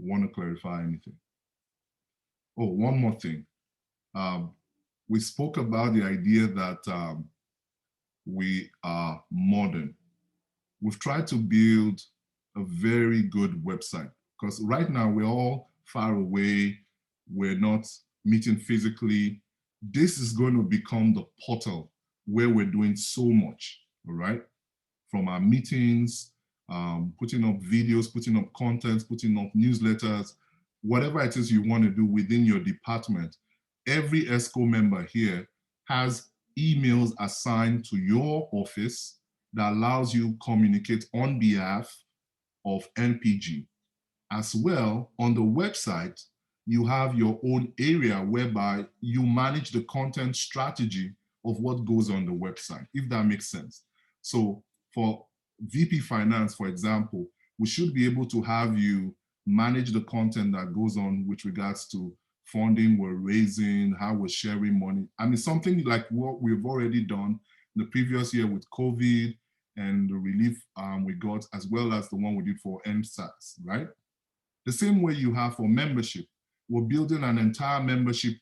want to clarify anything. Oh, one more thing. We spoke about the idea that we are modern. We've tried to build a very good website because right now we're all far away. We're not meeting physically. This is going to become the portal where we're doing so much, all right? From our meetings, putting up videos, putting up content, putting up newsletters, whatever it is you want to do within your department. Every ESCO member here has emails assigned to your office that allows you to communicate on behalf of NPG. As well, on the website, you have your own area whereby you manage the content strategy of what goes on the website, if that makes sense. So for VP Finance, for example, we should be able to have you manage the content that goes on with regards to funding we're raising, how we're sharing money. I mean, something like what we've already done, the previous year with COVID and the relief we got, as well as the one we did for EndSARS, right? The same way you have for membership. We're building an entire membership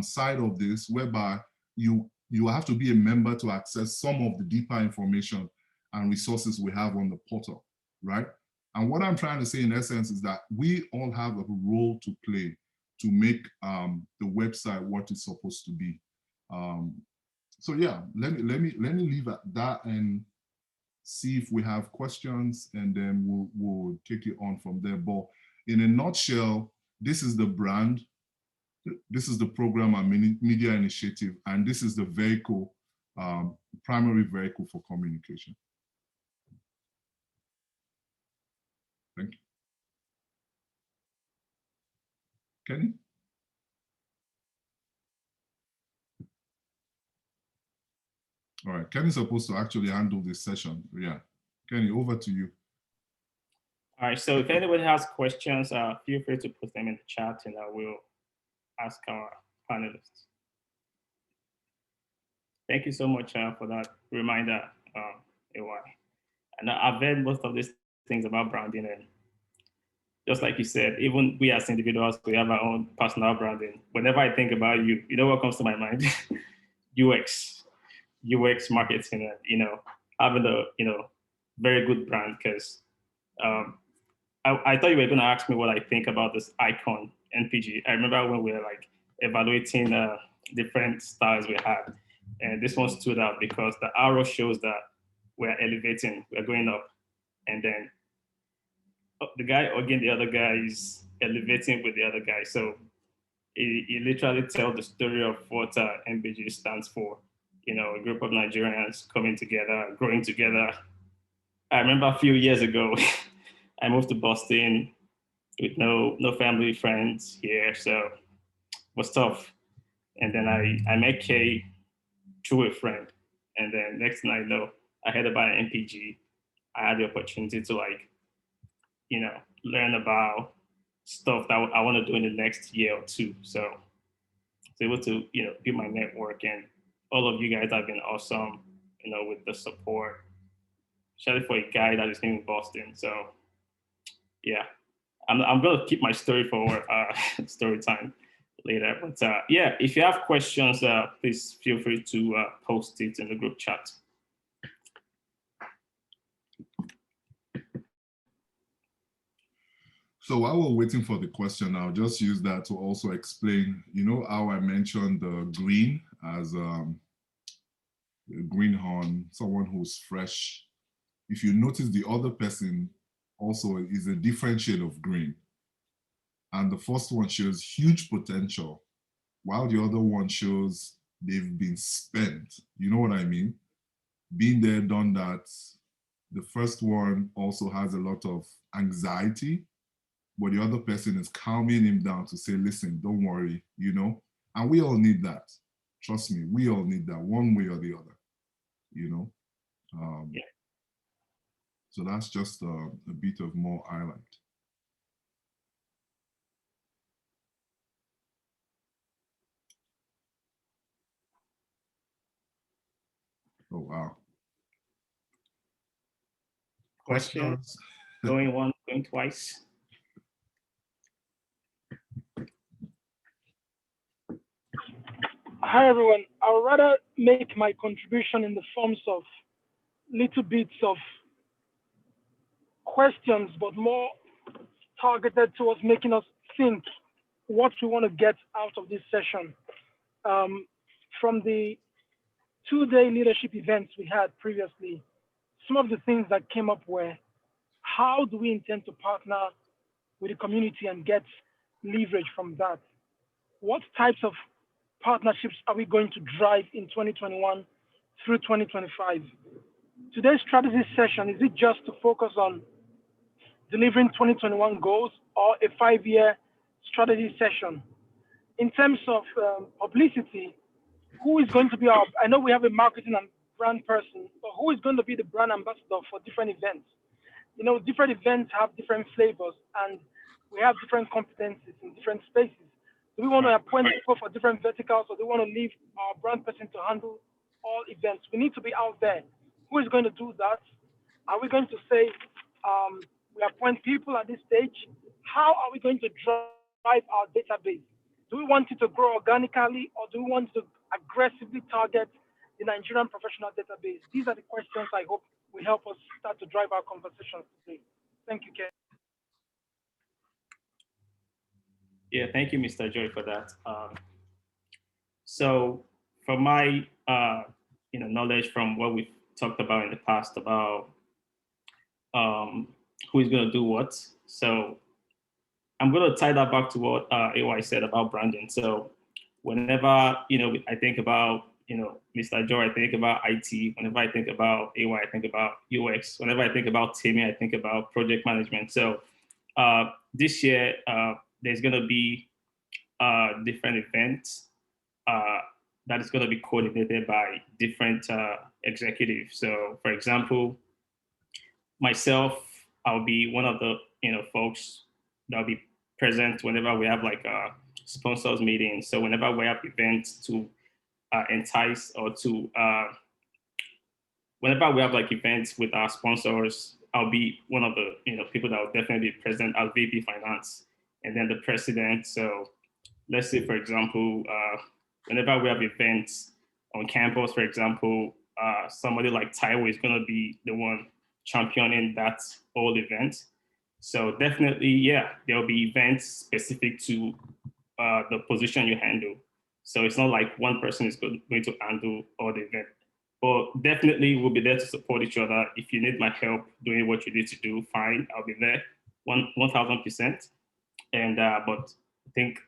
side of this, whereby you have to be a member to access some of the deeper information and resources we have on the portal, right? And what I'm trying to say in essence is that we all have a role to play to make the website what it's supposed to be. So yeah, let me leave at that and see if we have questions, and then we'll take it on from there. But in a nutshell, this is the brand, this is the program and media initiative, and this is the vehicle, primary vehicle for communication. Thank you. Kenny? All right, Kenny's supposed to actually handle this session. Yeah, Kenny, over to you. All right, so if anybody has questions, feel free to put them in the chat and I will ask our panelists. Thank you so much for that reminder, AY. And I've read most of these things about branding, and just like you said, even we as individuals, we have our own personal branding. Whenever I think about you, you know what comes to my mind? UX marketing, and having a very good brand, because I thought you were going to ask me what I think about this icon NPG. I remember when we were like evaluating different styles we had, and this one stood out because the arrow shows that we're elevating, we're going up, and then the guy again, the other guy is elevating with the other guy. So he literally tells the story of what NPG stands for. A group of Nigerians coming together, growing together. I remember a few years ago, I moved to Boston with no family, friends here, so it was tough. And then I met Kay through a friend, and then next thing I know, I heard about NPG. I had the opportunity to learn about stuff that I want to do in the next year or two. So I was able to build my network, and all of you guys have been awesome, with the support, especially for a guy that is in Boston. So yeah, I'm gonna keep my story for story time later. But yeah, if you have questions, please feel free to post it in the group chat. So while we're waiting for the question, I'll just use that to also explain, how I mentioned the green as a greenhorn, someone who's fresh. If you notice, the other person also is a different shade of green. And the first one shows huge potential, while the other one shows they've been spent. You know what I mean? Been there, done that. The first one also has a lot of anxiety, but the other person is calming him down to say, listen, don't worry, And we all need that. Trust me, we all need that one way or the other, Yeah. So that's just a bit of more highlight. Oh, wow. Questions? Going once, going twice. Hi, everyone. I would rather make my contribution in the forms of little bits of questions, but more targeted towards making us think what we want to get out of this session. From the 2-day leadership events we had previously, some of the things that came up were, how do we intend to partner with the community and get leverage from that? What types of partnerships are we going to drive in 2021 through 2025? Today's strategy session, is it just to focus on delivering 2021 goals, or a 5-year strategy session? In terms of publicity, who is going to be I know we have a marketing and brand person, but who is going to be the brand ambassador for different events? Different events have different flavors, and we have different competencies in different spaces. Do we want to appoint people for different verticals, or do we want to leave our brand person to handle all events. We need to be out there. Who is going to do that? Are we going to say we appoint people at this stage? How are we going to drive our database? Do we want it to grow organically, or do we want to aggressively target the Nigerian professional database? These are the questions I hope will help us start to drive our conversations today. Thank you, Ken. Yeah, thank you, Mr. Joy, for that. So from my knowledge from what we've talked about in the past about who is going to do what. So I'm going to tie that back to what AY said about branding. So whenever, I think about, Mr. Joy, I think about IT. Whenever I think about AY, I think about UX. Whenever I think about Timmy, I think about project management. So this year, there's going to be different events that is going to be coordinated by different executives. So for example, myself, I'll be one of the folks that'll be present whenever we have like sponsors meetings. So whenever we have events to entice or to whenever we have like events with our sponsors, I'll be one of the people that will definitely be present as VP Finance, and then the president. So let's say, for example, whenever we have events on campus, for example, somebody like Taiwo is going to be the one championing that whole event. So definitely, yeah, there'll be events specific to the position you handle. So it's not like one person is going to handle all the event. But definitely we'll be there to support each other. If you need my help doing what you need to do, fine, I'll be there 1000%. And but I think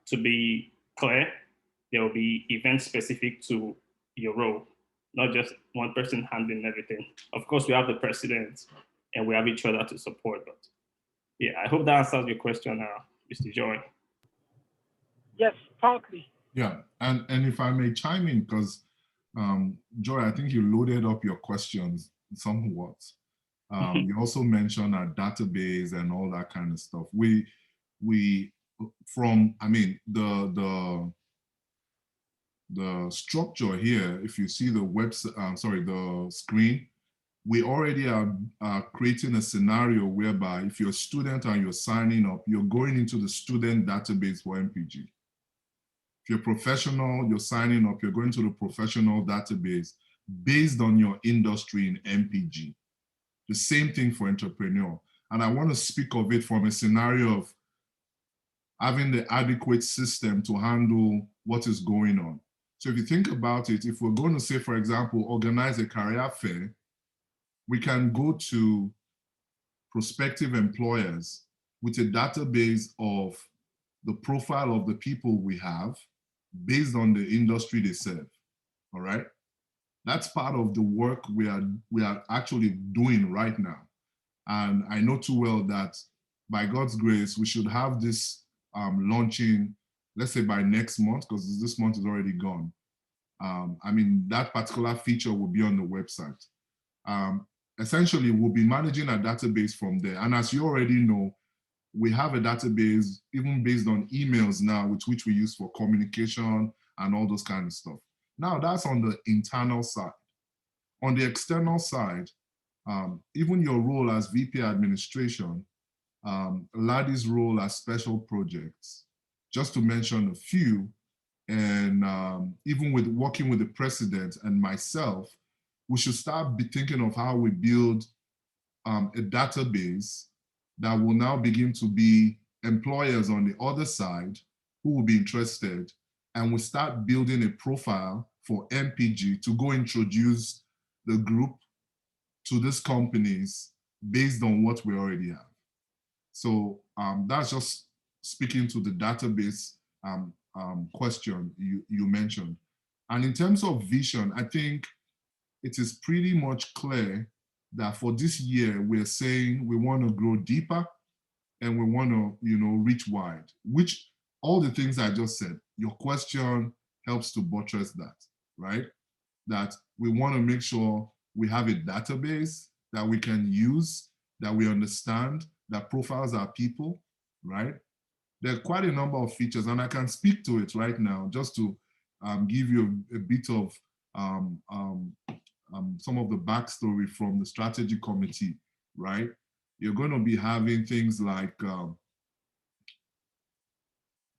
to be clear, there will be events specific to your role, not just one person handling everything. Of course, we have the president and we have each other to support. But yeah, I hope that answers your question, Mr. Joy. Yes, partly. Yeah, and if I may chime in, because Joy, I think you loaded up your questions somewhat. You also mentioned our database and all that kind of stuff. The structure here, if you see the website, the screen, we already are creating a scenario whereby if you're a student and you're signing up, you're going into the student database for MPG. If you're professional, you're signing up, you're going to the professional database based on your industry in MPG. The same thing for entrepreneur. And I want to speak of it from a scenario of having the adequate system to handle what is going on. So if you think about it, if we're going to say, for example, organize a career fair, we can go to prospective employers with a database of the profile of the people we have based on the industry they serve, all right? That's part of the work we are actually doing right now. And I know too well that by God's grace, we should have this launching, let's say by next month, because this month is already gone. That particular feature will be on the website. Essentially, we'll be managing a database from there. And as you already know, we have a database even based on emails now, which we use for communication and all those kind of stuff. Now that's on the internal side. On the external side, even your role as VP Administration, Ladi's role as special projects, just to mention a few, and even with working with the president and myself, we should start thinking of how we build a database that will now begin to be employers on the other side who will be interested, and we start building a profile for MPG to go introduce the group to these companies based on what we already have. So that's just speaking to the database question you mentioned. And in terms of vision, I think it is pretty much clear that for this year, we're saying we want to grow deeper and we want to, reach wide, which all the things I just said, your question helps to buttress that, right? That we want to make sure we have a database that we can use, that we understand, that profiles our people, right? There are quite a number of features, and I can speak to it right now just to give you a bit of some of the backstory from the strategy committee, right? You're going to be having things like,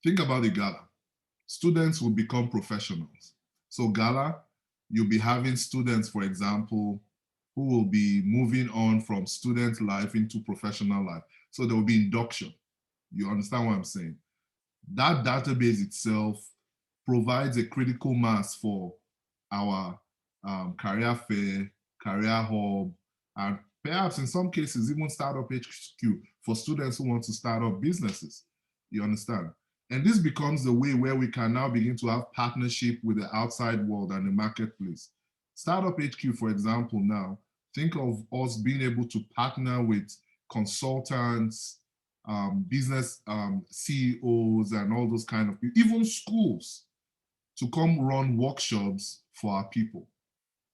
think about the gala. Students will become professionals. So gala, you'll be having students, for example, who will be moving on from student life into professional life. So there will be induction. You understand what I'm saying? That database itself provides a critical mass for our career fair, career hub, and perhaps in some cases, even startup HQ for students who want to start up businesses. You understand? And this becomes the way where we can now begin to have partnership with the outside world and the marketplace. Startup HQ, for example, now, think of us being able to partner with consultants, business CEOs, and all those kind of people, even schools, to come run workshops for our people.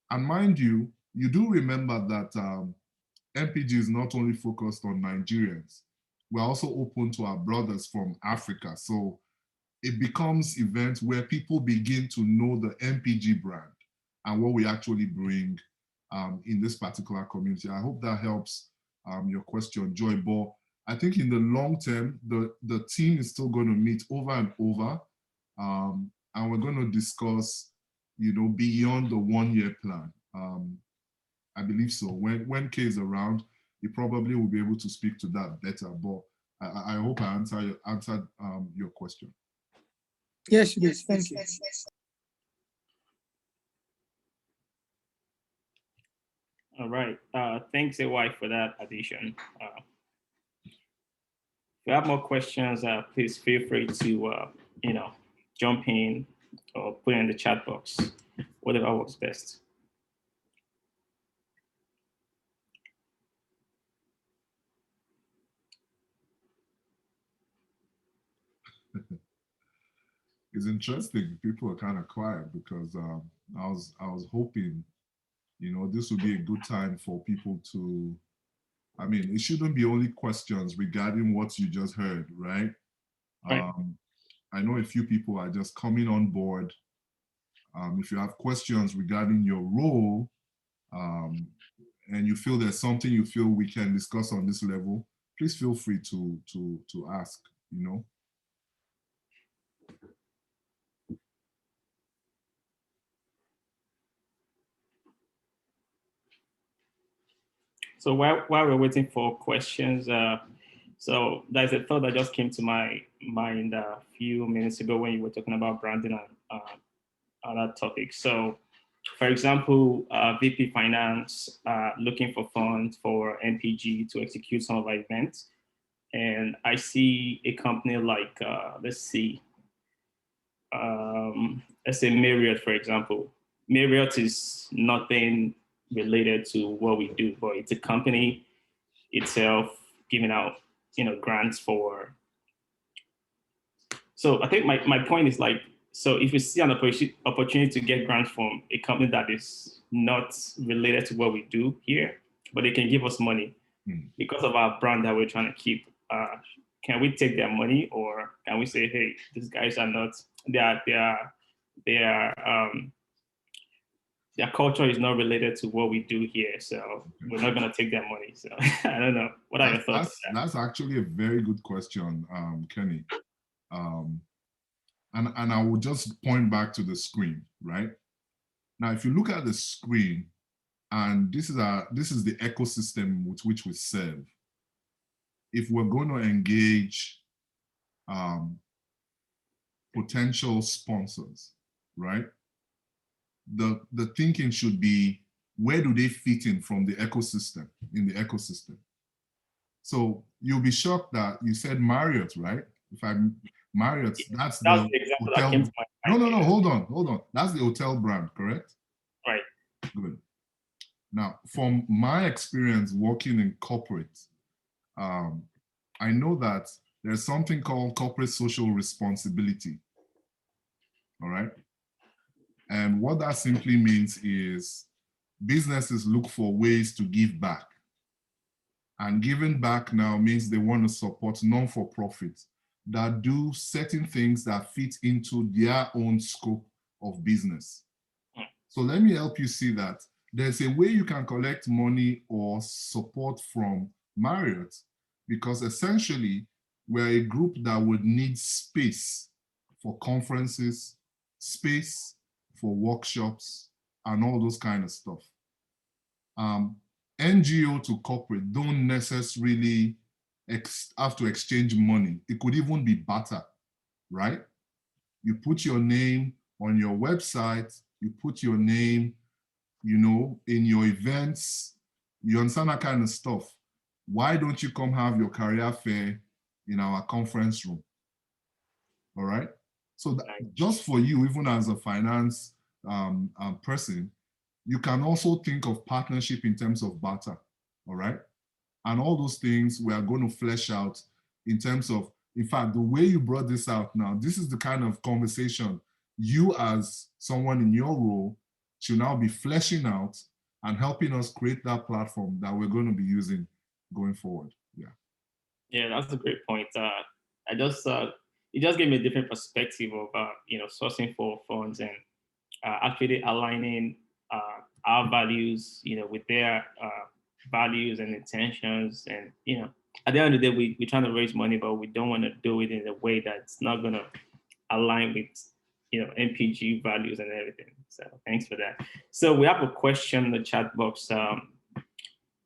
And mind you, you do remember that NPG is not only focused on Nigerians, we're also open to our brothers from Africa. So it becomes events where people begin to know the NPG brand and what we actually bring in this particular community. I hope that helps your question, Joy. But I think in the long term, the team is still going to meet over and over, and we're going to discuss, beyond the 1 year plan. I believe so. When Kay is around, he probably will be able to speak to that better. But I hope I answered your question. Yes, it is. Thank you. All right. Thanks, AY, for that addition. If you have more questions, please feel free to, jump in or put it in the chat box, whatever works best. It's interesting. People are kind of quiet because I was hoping, this would be a good time for people to. I mean, it shouldn't be only questions regarding what you just heard, right? Right. I know a few people are just coming on board. If you have questions regarding your role, and you feel there's something you feel we can discuss on this level, please feel free to ask. So while we're waiting for questions, so there's a thought that just came to my mind a few minutes ago when you were talking about branding and other topics. So, for example, VP Finance looking for funds for NPG to execute some of our events. And I see a company like, let's say Marriott, for example. Marriott is nothing related to what we do, but it's a company itself giving out, grants for. So I think my point is like, so if we see an opportunity to get grants from a company that is not related to what we do here, but they can give us money because of our brand that we're trying to keep, can we take their money, or can we say, hey, these guys are not, their culture is not related to what we do here, so we're not going to take their money. So I don't know. What are your thoughts on that? That's actually a very good question, Kenny. And I will just point back to the screen, right? Now, if you look at the screen, and this is the ecosystem with which we serve. If we're going to engage potential sponsors, right? The thinking should be, where do they fit in from the ecosystem, in the ecosystem? So you'll be shocked that you said Marriott, right? Marriott, that's the example hotel. that came to my mind. No, hold on. That's the hotel brand, correct? Right. Good. Now, from my experience working in corporate, I know that there's something called corporate social responsibility. All right. And what that simply means is businesses look for ways to give back. And giving back now means they want to support non-for-profits that do certain things that fit into their own scope of business. So let me help you see that there's a way you can collect money or support from Marriott, because essentially we're a group that would need space for conferences, space for workshops, and all those kind of stuff. NGO to corporate don't necessarily have to exchange money. It could even be barter, right? You put your name on your website, you put your name, you know, in your events, you understand that kind of stuff. Why don't you come have your career fair in our conference room? All right. So just for you, even as a finance person, you can also think of partnership in terms of barter. All right. And all those things we are going to flesh out in terms of, in fact, the way you brought this out now, this is the kind of conversation you as someone in your role should now be fleshing out and helping us create that platform that we're going to be using going forward. Yeah. Yeah, that's a great point. It just gave me a different perspective of you know, sourcing for funds and actually aligning our values, you know, with their values and intentions. And you know, at the end of the day, we're trying to raise money, but we don't want to do it in a way that's not going to align with, you know, NPG values and everything. So thanks for that. So we have a question in the chat box.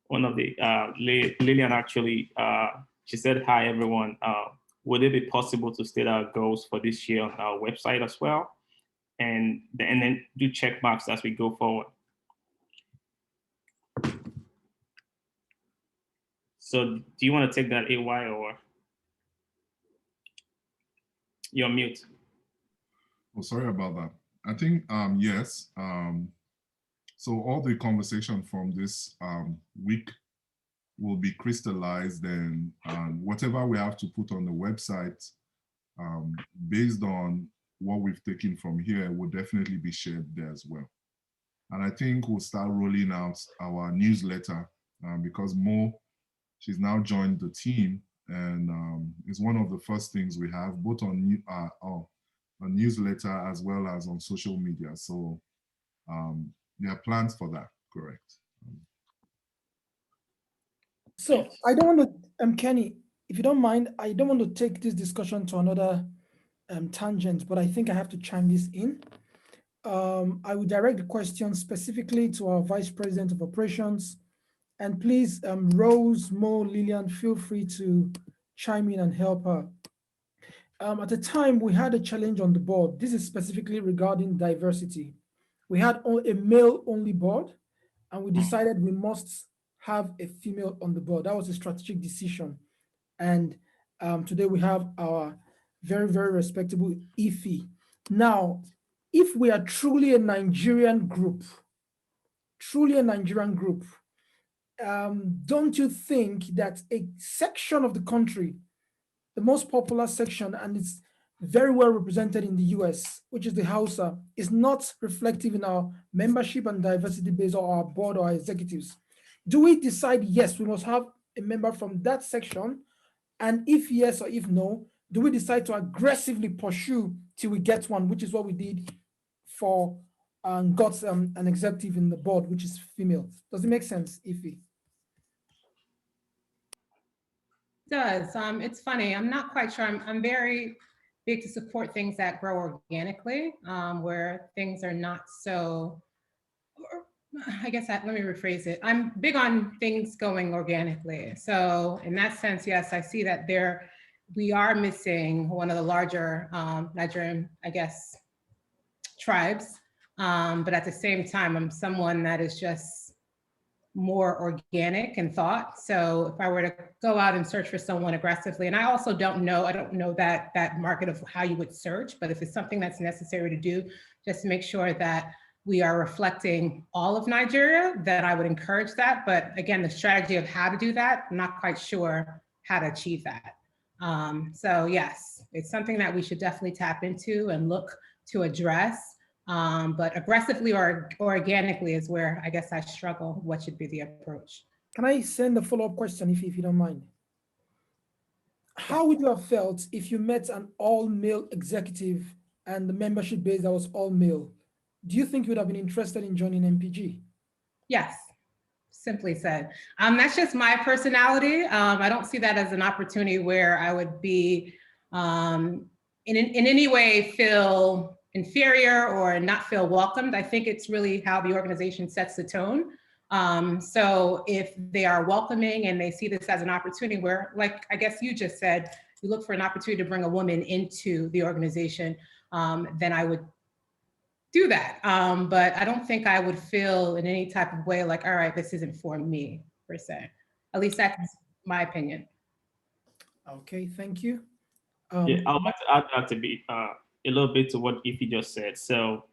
One of the Lillian actually, she said, "Hi everyone. Would it be possible to state our goals for this year on our website as well, and then do check marks as we go forward?" So do you want to take that, AY, or you're on mute? Oh, sorry about that. I think, yes. So all the conversation from this week will be crystallized, and whatever we have to put on the website based on what we've taken from here will definitely be shared there as well. And I think we'll start rolling out our newsletter because Mo, she's now joined the team, and it's one of the first things we have both on a newsletter as well as on social media. So there are plans for that, correct? So I don't want to, Kenny, if you don't mind, I don't want to take this discussion to another tangent, but I think I have to chime this in. I will direct the question specifically to our Vice President of Operations. And please, Rose, Mo, Lillian, feel free to chime in and help her. At the time, we had a challenge on the board. This is specifically regarding diversity. We had a male-only board, and we decided we must have a female on the board. That was a strategic decision. And today we have our very, very respectable Ife. Now, if we are truly a Nigerian group, don't you think that a section of the country, the most popular section, and it's very well represented in the US, which is the Hausa, is not reflective in our membership and diversity base or our board or our executives? Do we decide, yes, we must have a member from that section? And if yes or if no, do we decide to aggressively pursue till we get one, which is what we did for got an executive in the board, which is female? Does it make sense, Ife? Does. It's funny. I'm not quite sure. I'm very big to support things that grow organically, where things are not so, I guess let me rephrase it. I'm big on things going organically. So in that sense, yes, I see that we are missing one of the larger Nigerian, I guess, tribes. But at the same time, I'm someone that is just more organic in thought. So if I were to go out and search for someone aggressively, and I also don't know that market of how you would search, but if it's something that's necessary to do, just to make sure that we are reflecting all of Nigeria, then I would encourage that. But again, the strategy of how to do that, I'm not quite sure how to achieve that. So yes, it's something that we should definitely tap into and look to address. But aggressively or organically is where I guess I struggle. What should be the approach? Can I send a follow-up question if you don't mind? How would you have felt if you met an all-male executive and the membership base that was all male, do you think you would have been interested in joining MPG? Yes, simply said. That's just my personality. I don't see that as an opportunity where I would be in any way feel inferior or not feel welcomed. I think it's really how the organization sets the tone. So if they are welcoming and they see this as an opportunity where, like I guess you just said, you look for an opportunity to bring a woman into the organization, then I would do that. But I don't think I would feel in any type of way like, all right, this isn't for me per se. At least that's my opinion. Okay, thank you. Yeah, I would like to add that to be a little bit to what Ify just said. So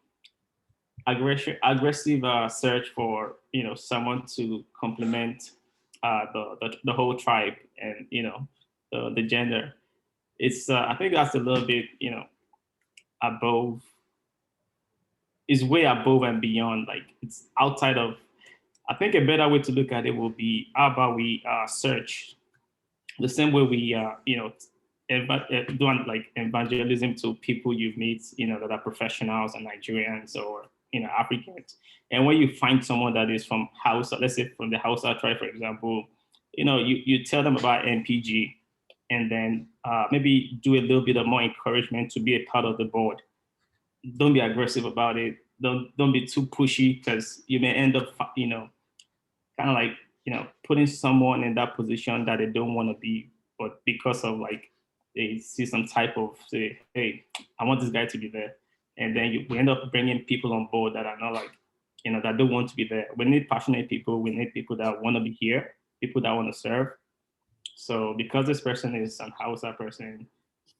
aggressive search for someone to complement the whole tribe and the gender. It's I think that's a little bit above. Is way above and beyond. Like it's outside of. I think a better way to look at it will be how about we search the same way we doing like evangelism to people you've met that are professionals and Nigerians or Africans. And when you find someone that is from Hausa, let's say from the Hausa tribe, for example, you tell them about MPG and then maybe do a little bit of more encouragement to be a part of the board. Don't be aggressive about it. Don't be too pushy because you may end up, kind of like, putting someone in that position that they don't want to be, but because of like, they see some type of say, hey, I want this guy to be there. And then we end up bringing people on board that are not like, that don't want to be there. We need passionate people. We need people that want to be here, people that want to serve. So because this person is an Hausa person,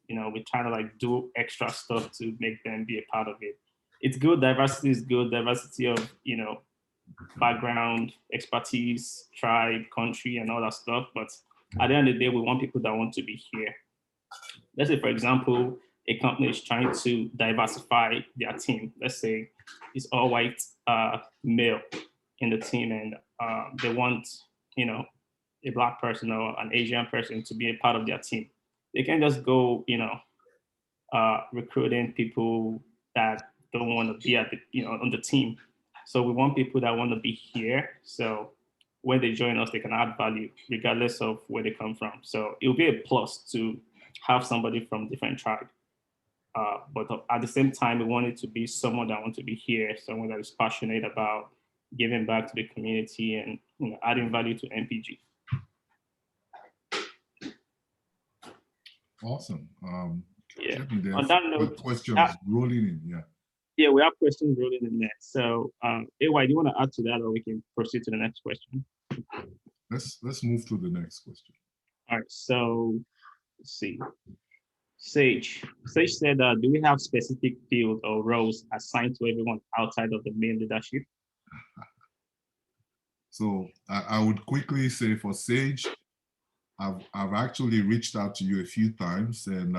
we're trying to like do extra stuff to make them be a part of it. It's good. Diversity is good. Diversity of, background, expertise, tribe, country, and all that stuff. But at the end of the day, we want people that want to be here. Let's say, for example, a company is trying to diversify their team. Let's say it's all white male in the team, and they want, a Black person or an Asian person to be a part of their team. They can just go, recruiting people that don't want to be at the, on the team. So we want people that want to be here. So when they join us, they can add value regardless of where they come from. So it'll be a plus to have somebody from different tribe. But at the same time, we want it to be someone that wants to be here, someone that is passionate about giving back to the community and adding value to MPG. Awesome. Yeah. Kevin, On that note, questions rolling in. Yeah. Yeah, we have questions rolling in there. So, AY, do you want to add to that, or we can proceed to the next question? Let's move to the next question. All right. So, let's see. Sage said, do we have specific fields or roles assigned to everyone outside of the main leadership? So I would quickly say for Sage, I've actually reached out to you a few times, and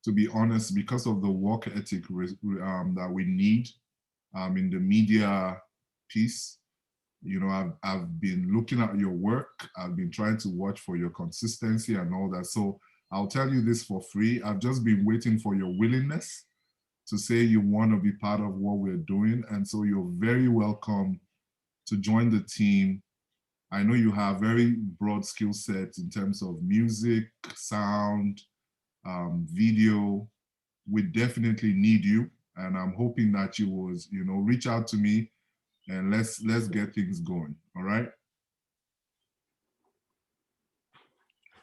to be honest, because of the work ethic that we need in the media piece, I've been looking at your work. I've been trying to watch for your consistency and all that. So I'll tell you this for free. I've just been waiting for your willingness to say you want to be part of what we're doing. And so you're very welcome to join the team. I know you have very broad skill sets in terms of music, sound, video. We definitely need you. And I'm hoping that you will, reach out to me and let's get things going. All right.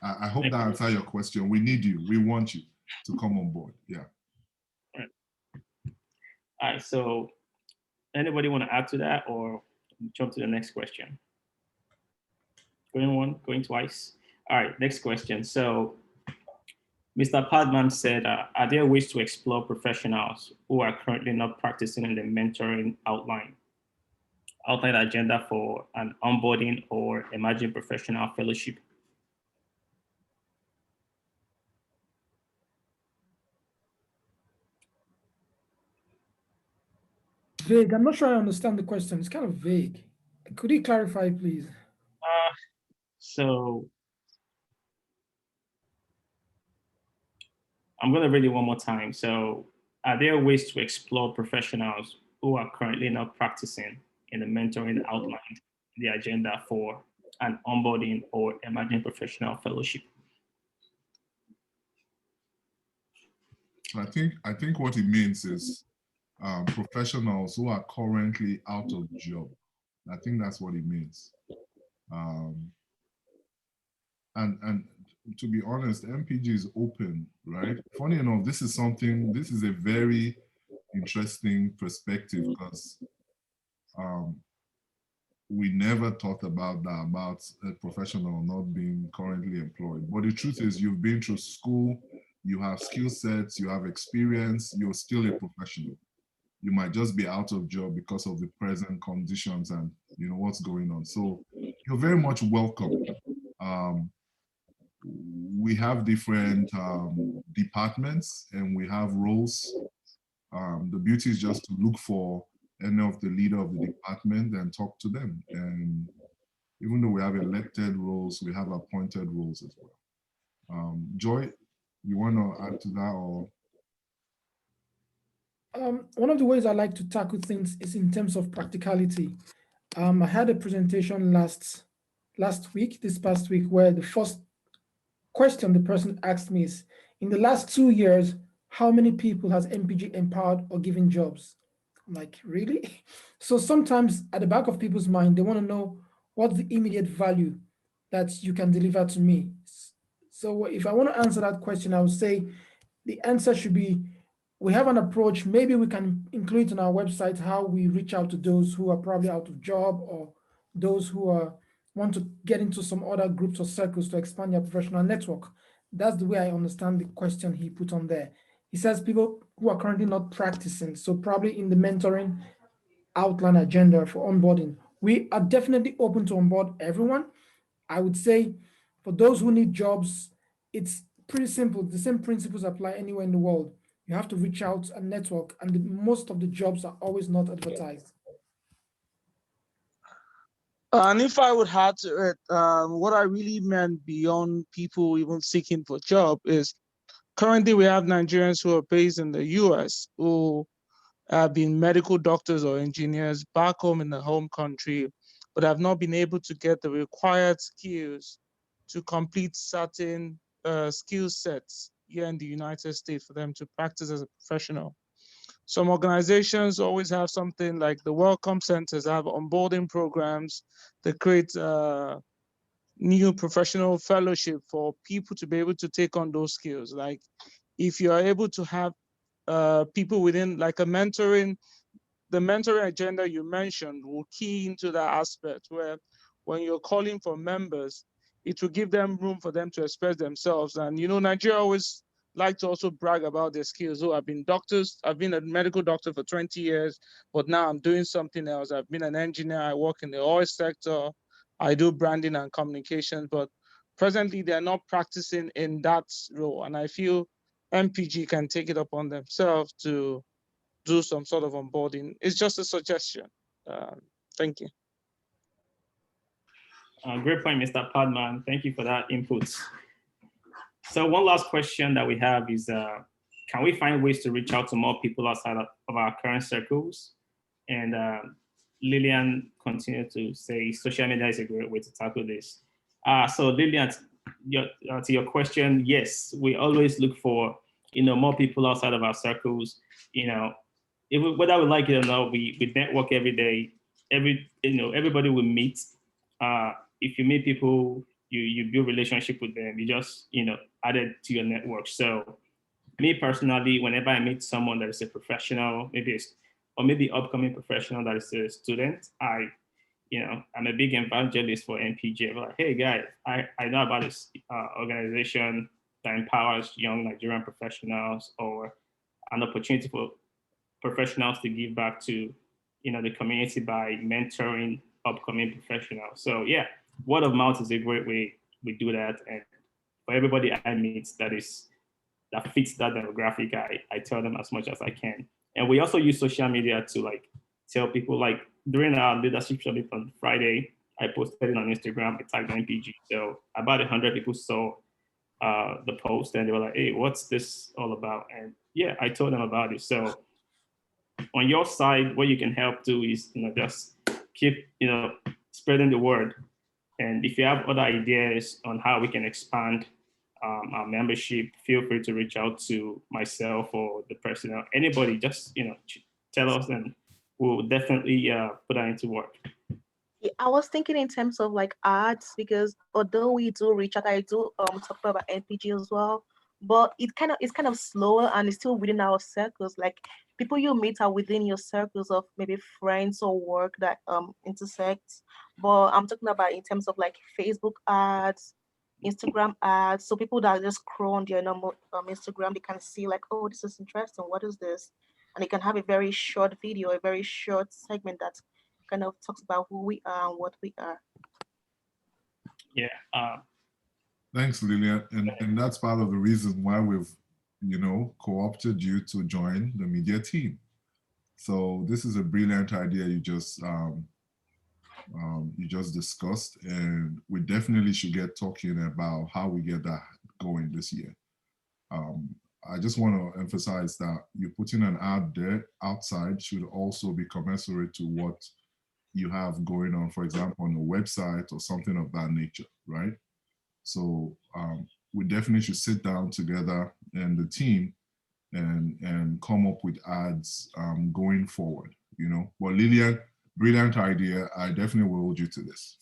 I hope that answers your question. We need you. We want you to come on board. Yeah. All right. So anybody want to add to that or jump to the next question? Going one, going twice. All right, next question. So Mr. Padman said, are there ways to explore professionals who are currently not practicing in the mentoring outline agenda for an onboarding or emerging professional fellowship? Vague. I'm not sure I understand the question. It's kind of vague. Could you clarify, please? So I'm going to read it one more time. So are there ways to explore professionals who are currently not practicing in the mentoring outlined the agenda for an onboarding or emerging professional fellowship? I think what it means is professionals who are currently out of job. I think that's what it means. And to be honest, MPG is open, right? Funny enough, this is a very interesting perspective because we never thought about that, about a professional not being currently employed. But the truth is you've been through school, you have skill sets, you have experience, you're still a professional. You might just be out of job because of the present conditions and what's going on. So you're very much welcome. We have different departments and we have roles. The beauty is just to look for any of the leader of the department and talk to them. And even though we have elected roles, we have appointed roles as well. Joy, you want to add to that or? One of the ways I like to tackle things is in terms of practicality. I had a presentation this past week, where the first question the person asked me is, in the last 2 years, how many people has MPG empowered or given jobs? I'm like, really? So sometimes at the back of people's mind, they want to know what's the immediate value that you can deliver to me. So if I want to answer that question, I would say the answer should be, we have an approach. Maybe we can include on our website how we reach out to those who are probably out of job or those who want to get into some other groups or circles to expand their professional network. That's the way I understand the question he put on there. He says people who are currently not practicing, so probably in the mentoring outline agenda for onboarding. We are definitely open to onboard everyone. I would say for those who need jobs, it's pretty simple. The same principles apply anywhere in the world. You have to reach out and network, and most of the jobs are always not advertised. And if I would add to it, what I really meant beyond people even seeking for job is currently we have Nigerians who are based in the US who have been medical doctors or engineers back home in the home country, but have not been able to get the required skills to complete certain skill sets here in the United States for them to practice as a professional. Some organizations always have something like the Welcome Centers have onboarding programs that create new professional fellowship for people to be able to take on those skills. Like if you are able to have people within like the mentoring agenda you mentioned will key into that aspect where when you're calling for members, it will give them room for them to express themselves. And Nigeria always like to also brag about their skills. So I've been a medical doctor for 20 years, but now I'm doing something else. I've been an engineer, I work in the oil sector, I do branding and communications, but presently they're not practicing in that role. And I feel MPG can take it upon themselves to do some sort of onboarding. It's just a suggestion. Thank you. Great point, Mr. Padman. Thank you for that input. So one last question that we have is, can we find ways to reach out to more people outside of our current circles? And Lillian continued to say social media is a great way to tackle this. So Lillian, to your question, yes, we always look for more people outside of our circles. Whether we like it or not, we network every day. Everybody we meet. If you meet people, you build relationship with them. You just add it to your network. So me personally, whenever I meet someone that is a professional, maybe upcoming professional that is a student, I'm a big evangelist for MPG. I'm like, hey guys, I know about this organization that empowers young Nigerian professionals, or an opportunity for professionals to give back to the community by mentoring upcoming professionals. So yeah, word of mouth is a great way we do that. And for everybody I meet that fits that demographic, I tell them as much as I can. And we also use social media to tell people, during our leadership summit on Friday, I posted it on Instagram, I tagged MPG. So about 100 people saw the post and they were like, hey, what's this all about? And yeah, I told them about it. So on your side, what you can help do is, just keep, spreading the word. And if you have other ideas on how we can expand our membership, feel free to reach out to myself or the personnel, anybody, just, tell us and we'll definitely put that into work. Yeah, I was thinking in terms of like ads, because although we do reach out, I do talk about NPG as well, but it's kind of slower and it's still within our circles. Like people you meet are within your circles of maybe friends or work that intersects. But I'm talking about in terms of like Facebook ads, Instagram ads. So people that just scroll on their normal Instagram, they can see like, oh, this is interesting. What is this? And they can have a very short video, a very short segment that kind of talks about who we are and what we are. Yeah. Thanks, Lillian. And that's part of the reason why we've, co-opted you to join the media team. So this is a brilliant idea you just discussed, and we definitely should get talking about how we get that going this year. I just want to emphasize that you putting an ad there outside should also be commensurate to what you have going on, for example, on a website or something of that nature, right? So we definitely should sit down together and the team and come up with ads going forward, But Lillian, brilliant idea. I definitely will hold you to this.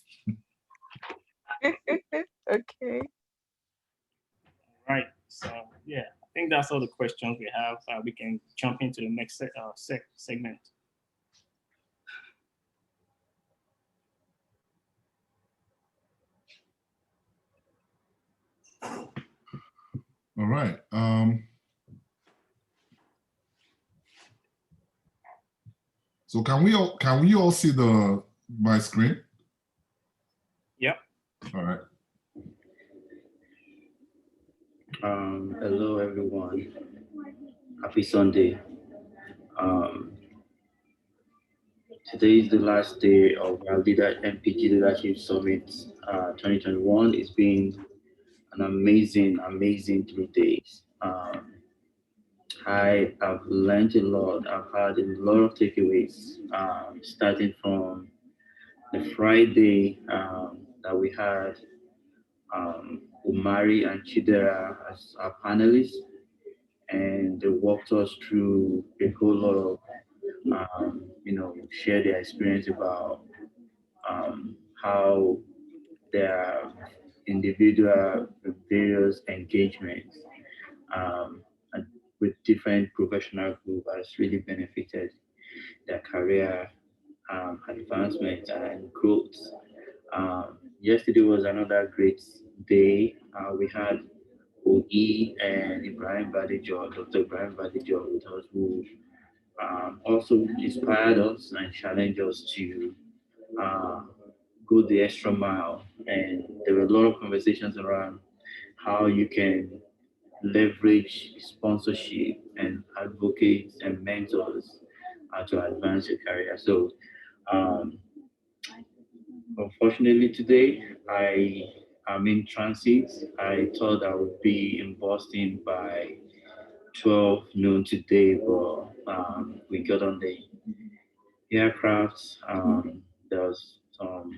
Okay. Right. So yeah, I think that's all the questions we have. We can jump into the next segment. All right. So can we all see my screen? Yep. All right. Hello everyone. Happy Sunday. Today is the last day of our MPG Leadership Summit 2021. It's been an amazing 3 days. I have learned a lot. I've had a lot of takeaways, starting from the Friday that we had Umari and Chidera as our panelists, and they walked us through a whole lot of, share their experience about how their individual various engagements with different professional groups has really benefited their career advancement and growth. Yesterday was another great day. We had OE and Dr. Ibrahim Badijo with us, who also inspired us and challenged us to go the extra mile. And there were a lot of conversations around how you can leverage sponsorship and advocates and mentors to advance your career. So unfortunately today I am in transit. I thought I would be in Boston by 12 noon today, but we got on the aircraft. There was some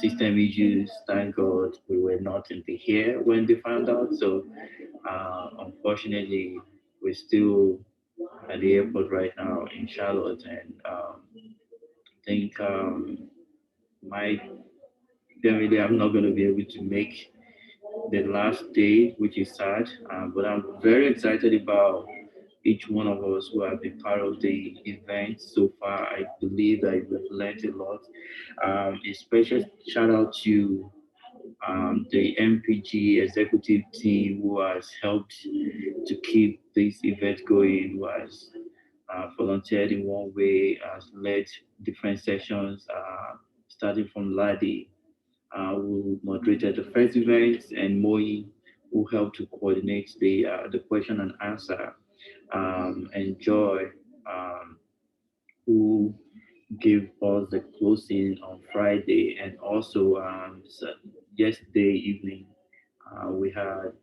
system issues. Thank God we were not in the air when they found out. So unfortunately, we're still at the airport right now in Charlotte, and I think definitely I'm not going to be able to make the last day, which is sad, but I'm very excited about each one of us who have been part of the event so far. I believe that we've learned a lot. A special shout out to the MPG executive team who has helped to keep this event going, who has volunteered in one way, has led different sessions, starting from Ladi, who moderated the first event, and Moi, who helped to coordinate the question and answer, and Joy, who gave us the closing on Friday, and also yesterday evening we had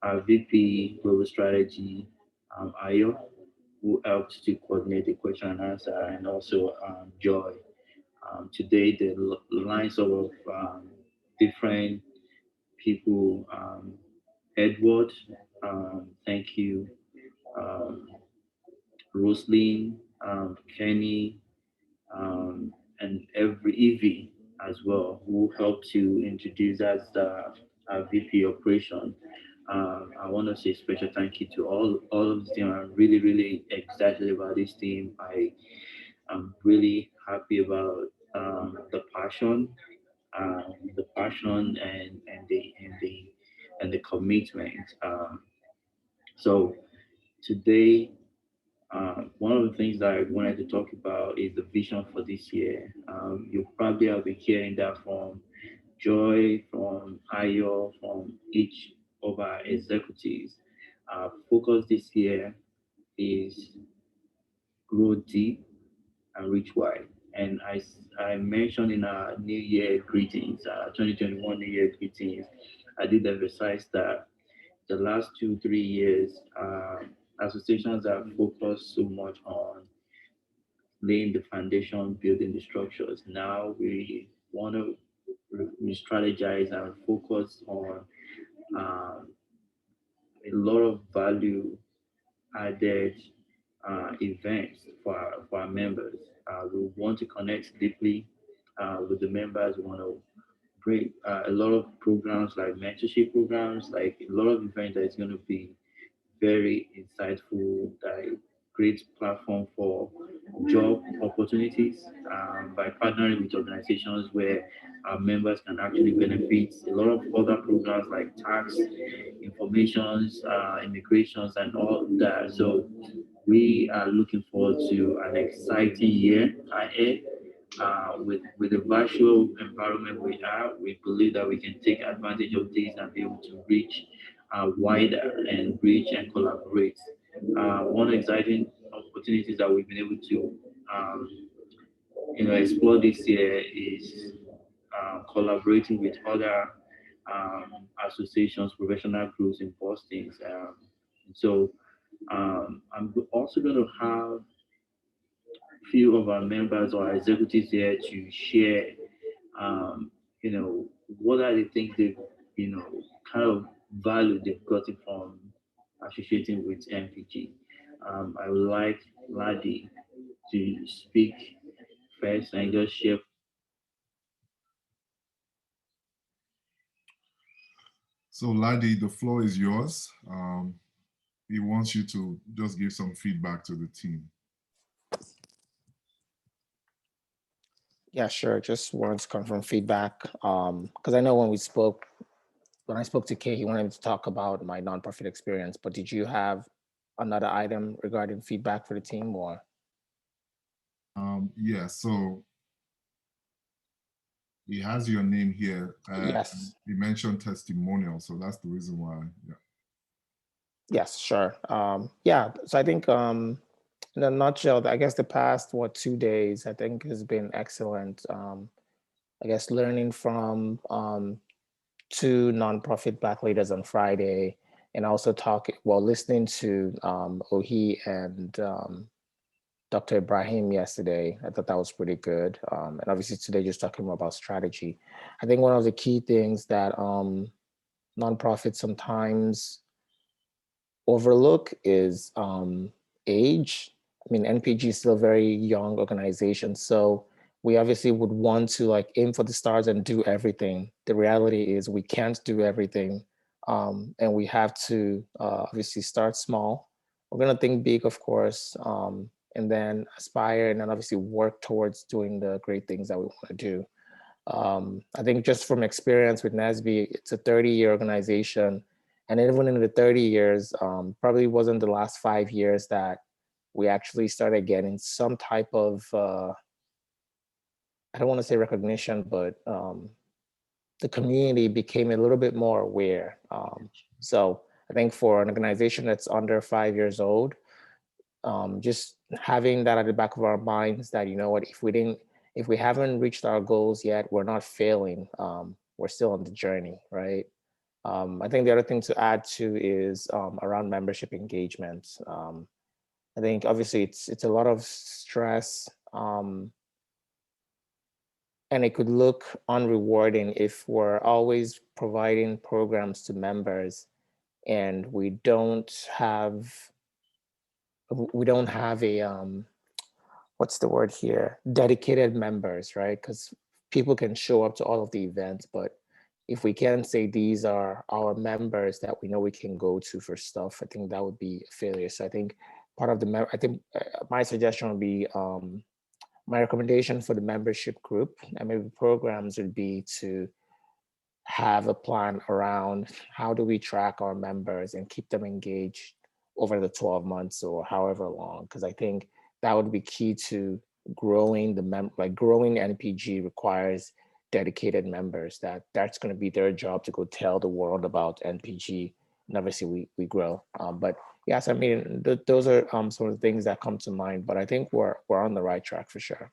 our VP Global Strategy, Ayo, who helped to coordinate the question and answer, and also Joy. Today, the lines of different people, Edward, thank you, um, Roslyn, Kenny, and every Evie as well, who helped to introduce us our VP operation. I want to say special thank you to all of the team. I'm really, really excited about this team. I'm really happy about the passion and the commitment. So today, one of the things that I wanted to talk about is the vision for this year. You probably have been hearing that from Joy, from Ayo, from each of our executives. Focus this year is grow deep and reach wide. And I mentioned in our New Year greetings, 2021 New Year greetings, I did emphasize that the last 2, 3 years, associations have focused so much on laying the foundation, building the structures. Now we want to re-strategize and focus on a lot of value added events for our members. We want to connect deeply with the members. We want to bring a lot of programs like mentorship programs, like a lot of events that is going to be very insightful, that great platform for job opportunities by partnering with organizations where our members can actually benefit. A lot of other programs like tax, informations, immigrations, and all that. So we are looking forward to an exciting year ahead. With the virtual environment we have, we believe that we can take advantage of this and be able to reach wider and reach and collaborate. One exciting opportunities that we've been able to explore this year is collaborating with other associations, professional groups in Boston. So I'm also going to have few of our members or executives here to share, what are the things they've, kind of value they've gotten from associating with MPG. I would like Ladi to speak first and just share. So Ladi, the floor is yours. He wants you to just give some feedback to the team. Yeah, sure. Just wanted to confirm feedback. Because I know when I spoke to Kay, he wanted me to talk about my nonprofit experience, but did you have another item regarding feedback for the team or? Yeah, so he has your name here. Yes. He mentioned testimonial, so that's the reason why. Yeah. Yes, sure. Yeah, so I think in a nutshell, I guess the past 2 days I think has been excellent. I guess learning from 2 nonprofit Black leaders on Friday, and also listening to Ohi and Dr. Ibrahim yesterday. I thought that was pretty good. And obviously today just talking more about strategy. I think one of the key things that nonprofits sometimes overlook is age. I mean, NPG is still a very young organization, so we obviously would want to aim for the stars and do everything. The reality is we can't do everything, and we have to obviously start small. We're gonna think big, of course, and then aspire, and then obviously work towards doing the great things that we want to do. I think just from experience with NSBE, it's a 30-year organization. And even in the 30 years, probably wasn't the last 5 years that we actually started getting some type of, I don't want to say recognition, but the community became a little bit more aware. So I think for an organization that's under 5 years old, just having that at the back of our minds that, you know what, if we haven't reached our goals yet, we're not failing. We're still on the journey, right? I think the other thing to add too is around membership engagement. I think obviously it's a lot of stress, and it could look unrewarding if we're always providing programs to members and we don't have a what's the word here, dedicated members, right? Because people can show up to all of the events, but if we can't say these are our members that we know we can go to for stuff, I think that would be a failure. So I think part of I think my suggestion would be, my recommendation for the membership group and maybe programs would be to have a plan around how do we track our members and keep them engaged over the 12 months or however long, because I think that would be key to growing growing NPG requires dedicated members that's going to be their job to go tell the world about NPG, and obviously we grow. But yes, I mean those are some of the things that come to mind, but I think we're on the right track for sure.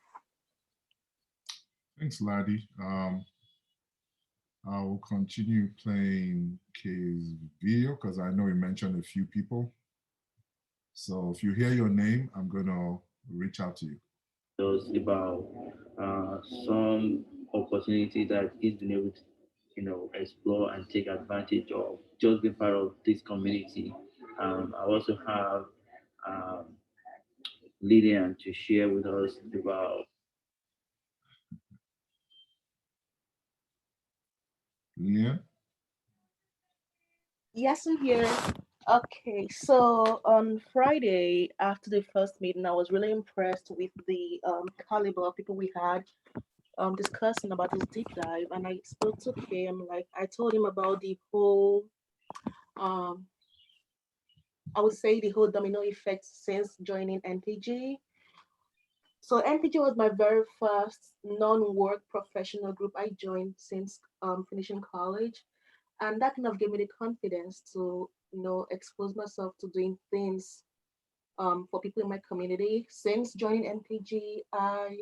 Thanks, Laddie. I will continue playing Kay's video because I know he mentioned a few people. So if you hear your name, I'm gonna reach out to you. Just about some opportunity that he's been able to, explore and take advantage of just being part of this community. I also have Lillian to share with us about. Lillian? Yes, I'm here. Okay, so on Friday after the first meeting, I was really impressed with the caliber of people we had discussing about this deep dive, and I spoke to him. I told him about the whole, I would say the whole domino effect since joining NPG. So NPG was my very first non-work professional group I joined since finishing college. And that kind of gave me the confidence to, expose myself to doing things for people in my community. Since joining NPG, I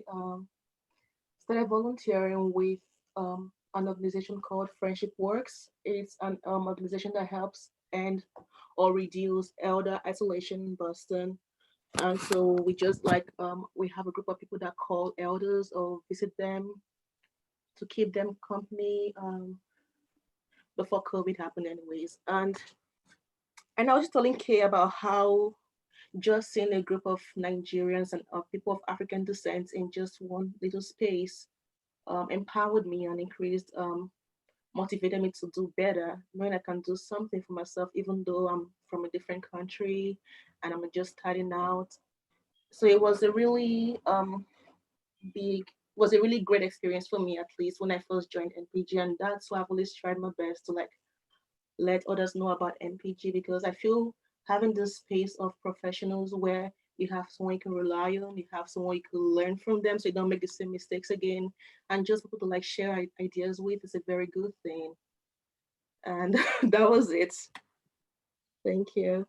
started volunteering with an organization called Friendship Works. It's an organization that helps end or reduce elder isolation in Boston. And so we just we have a group of people that call elders or visit them to keep them company before COVID happened anyways. And I was just telling Kay about how just seeing a group of Nigerians and people of African descent in just one little space empowered me and increased, motivated me to do better, knowing I can do something for myself, even though I'm from a different country and I'm just starting out. So it was a really great experience for me, at least when I first joined NPG. And that's why I've always tried my best to let others know about NPG, because I feel having this space of professionals where you have someone you can rely on, you have someone you can learn from them so you don't make the same mistakes again, and just people to share ideas with is a very good thing. And that was it. Thank you.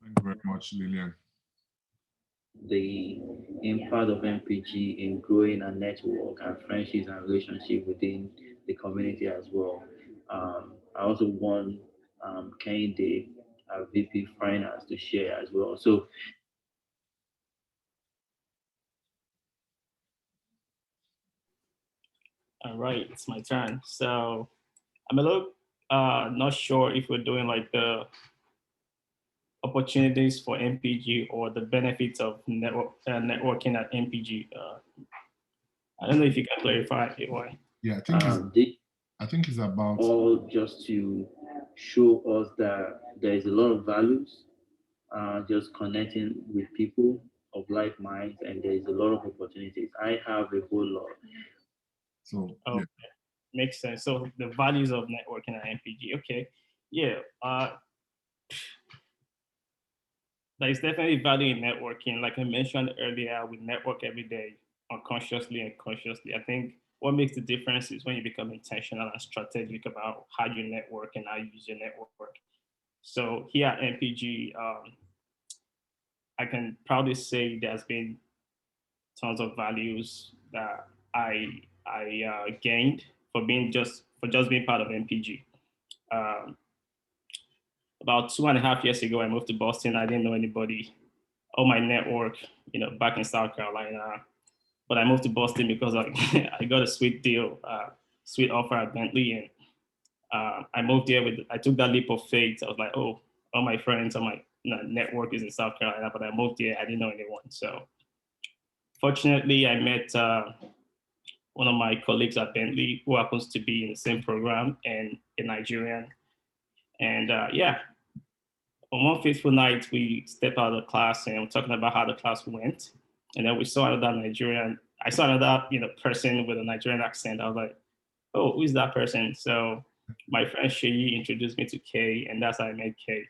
Thank you very much, Lillian. The impact of NPG in growing a network and friendships and relationships within the community as well. I also want Kehinde, our VP Finance, to share as well. So, all right, it's my turn. So I'm a little not sure if we're doing the opportunities for NPG or the benefits of networking at NPG. I don't know if you can clarify it. Why? Yeah, I think it's about all just to show us that there is a lot of values, just connecting with people of like minds, and there is a lot of opportunities. I have a whole lot. So okay. Makes sense. So the values of networking at NPG. Okay. Yeah. There's definitely value in networking. Like I mentioned earlier, we network every day, unconsciously and consciously. I think what makes the difference is when you become intentional and strategic about how you network and how you use your network. So here at NPG, I can proudly say there's been tons of values that I gained for just being part of NPG. About 2.5 years ago, I moved to Boston. I didn't know anybody. All my network, back in South Carolina. But I moved to Boston because I got a sweet deal, sweet offer at Bentley, and I moved here I took that leap of faith. I was like, oh, all my friends, all my network is in South Carolina, but I moved here, I didn't know anyone. So fortunately, I met one of my colleagues at Bentley who happens to be in the same program and a Nigerian. And yeah, on one fateful night, we stepped out of the class and we're talking about how the class went. And then we saw another Nigerian. I saw another person with a Nigerian accent. I was like, oh, who is that person? So my friend Sheyi introduced me to Kay, and that's how I met Kay.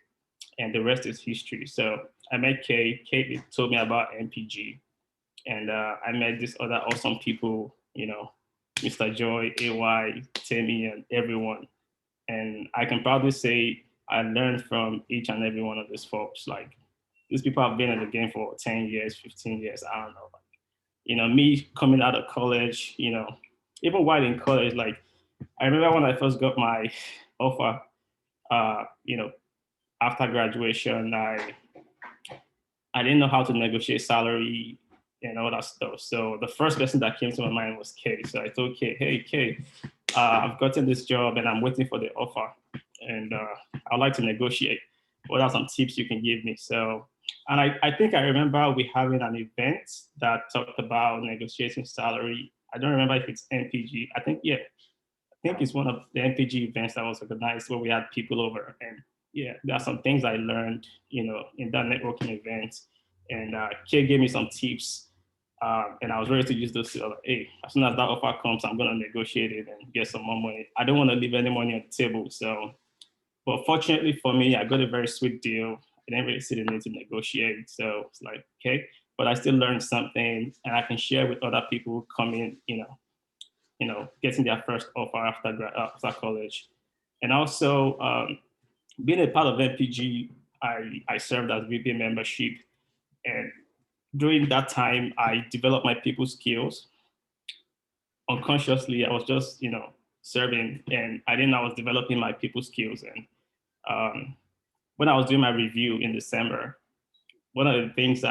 And the rest is history. So I met Kay. Kay told me about MPG. And I met these other awesome people, Mr. Joy, AY, Timmy, and everyone. And I can proudly say I learned from each and every one of these folks. Like, these people have been in the game for 10 years, 15 years, I don't know. Me coming out of college, even while in college, like, I remember when I first got my offer, after graduation, I didn't know how to negotiate salary and all that stuff. So the first person that came to my mind was Kay. So I told Kay, hey, Kay, I've gotten this job and I'm waiting for the offer. And I'd like to negotiate. What are some tips you can give me? So, and I think I remember we having an event that talked about negotiating salary. I don't remember if it's MPG. I think it's one of the MPG events that was organized where we had people over. And yeah, there are some things I learned, in that networking event. And Kay gave me some tips. And I was ready to use those to, hey, as soon as that offer comes, I'm gonna negotiate it and get some more money. I don't wanna leave any money on the table. So, but fortunately for me, I got a very sweet deal. I didn't really see the need to negotiate. So it's like, okay, but I still learned something and I can share with other people who come in, getting their first offer after college. And also being a part of MPG, I served as VP membership. And during that time, I developed my people skills. Unconsciously, I was just, serving, and I didn't know I was developing my people skills. And when I was doing my review in December, one of the things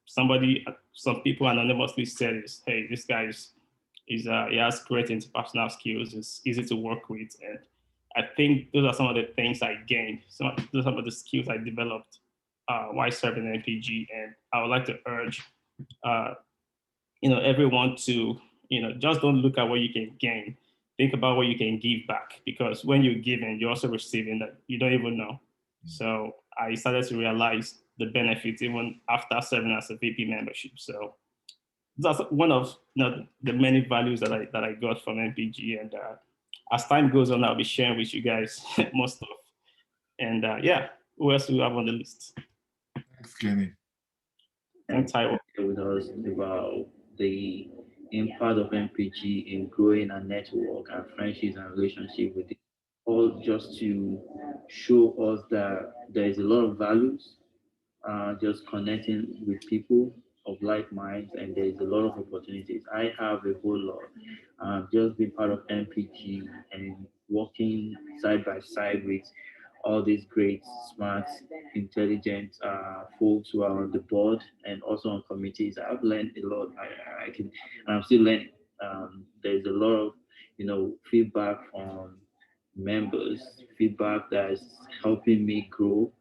some people anonymously said is, hey, this guy he has great interpersonal skills, is easy to work with. And I think those are some of the things I gained. Those are some of the skills I developed while serving MPG. And I would like to urge, everyone to, just don't look at what you can gain. Think about what you can give back, because when you're giving, you're also receiving that you don't even know. So I started to realize the benefits even after serving as a VP membership. So that's one of the many values that I got from MPG. And as time goes on, I'll be sharing with you guys more stuff. And yeah, who else do we have on the list? Thanks, Kenny. And Taiwo. With us about the impact of MPG in growing a network and friendships and relationship with it, all just to show us that there is a lot of values, just connecting with people of like minds, and there is a lot of opportunities. I have a whole lot. Just being part of MPG and working side by side with all these great, smart, intelligent folks who are on the board and also on committees. I've learned a lot. And I'm still learning. There's a lot of, feedback from members, feedback that's helping me grow.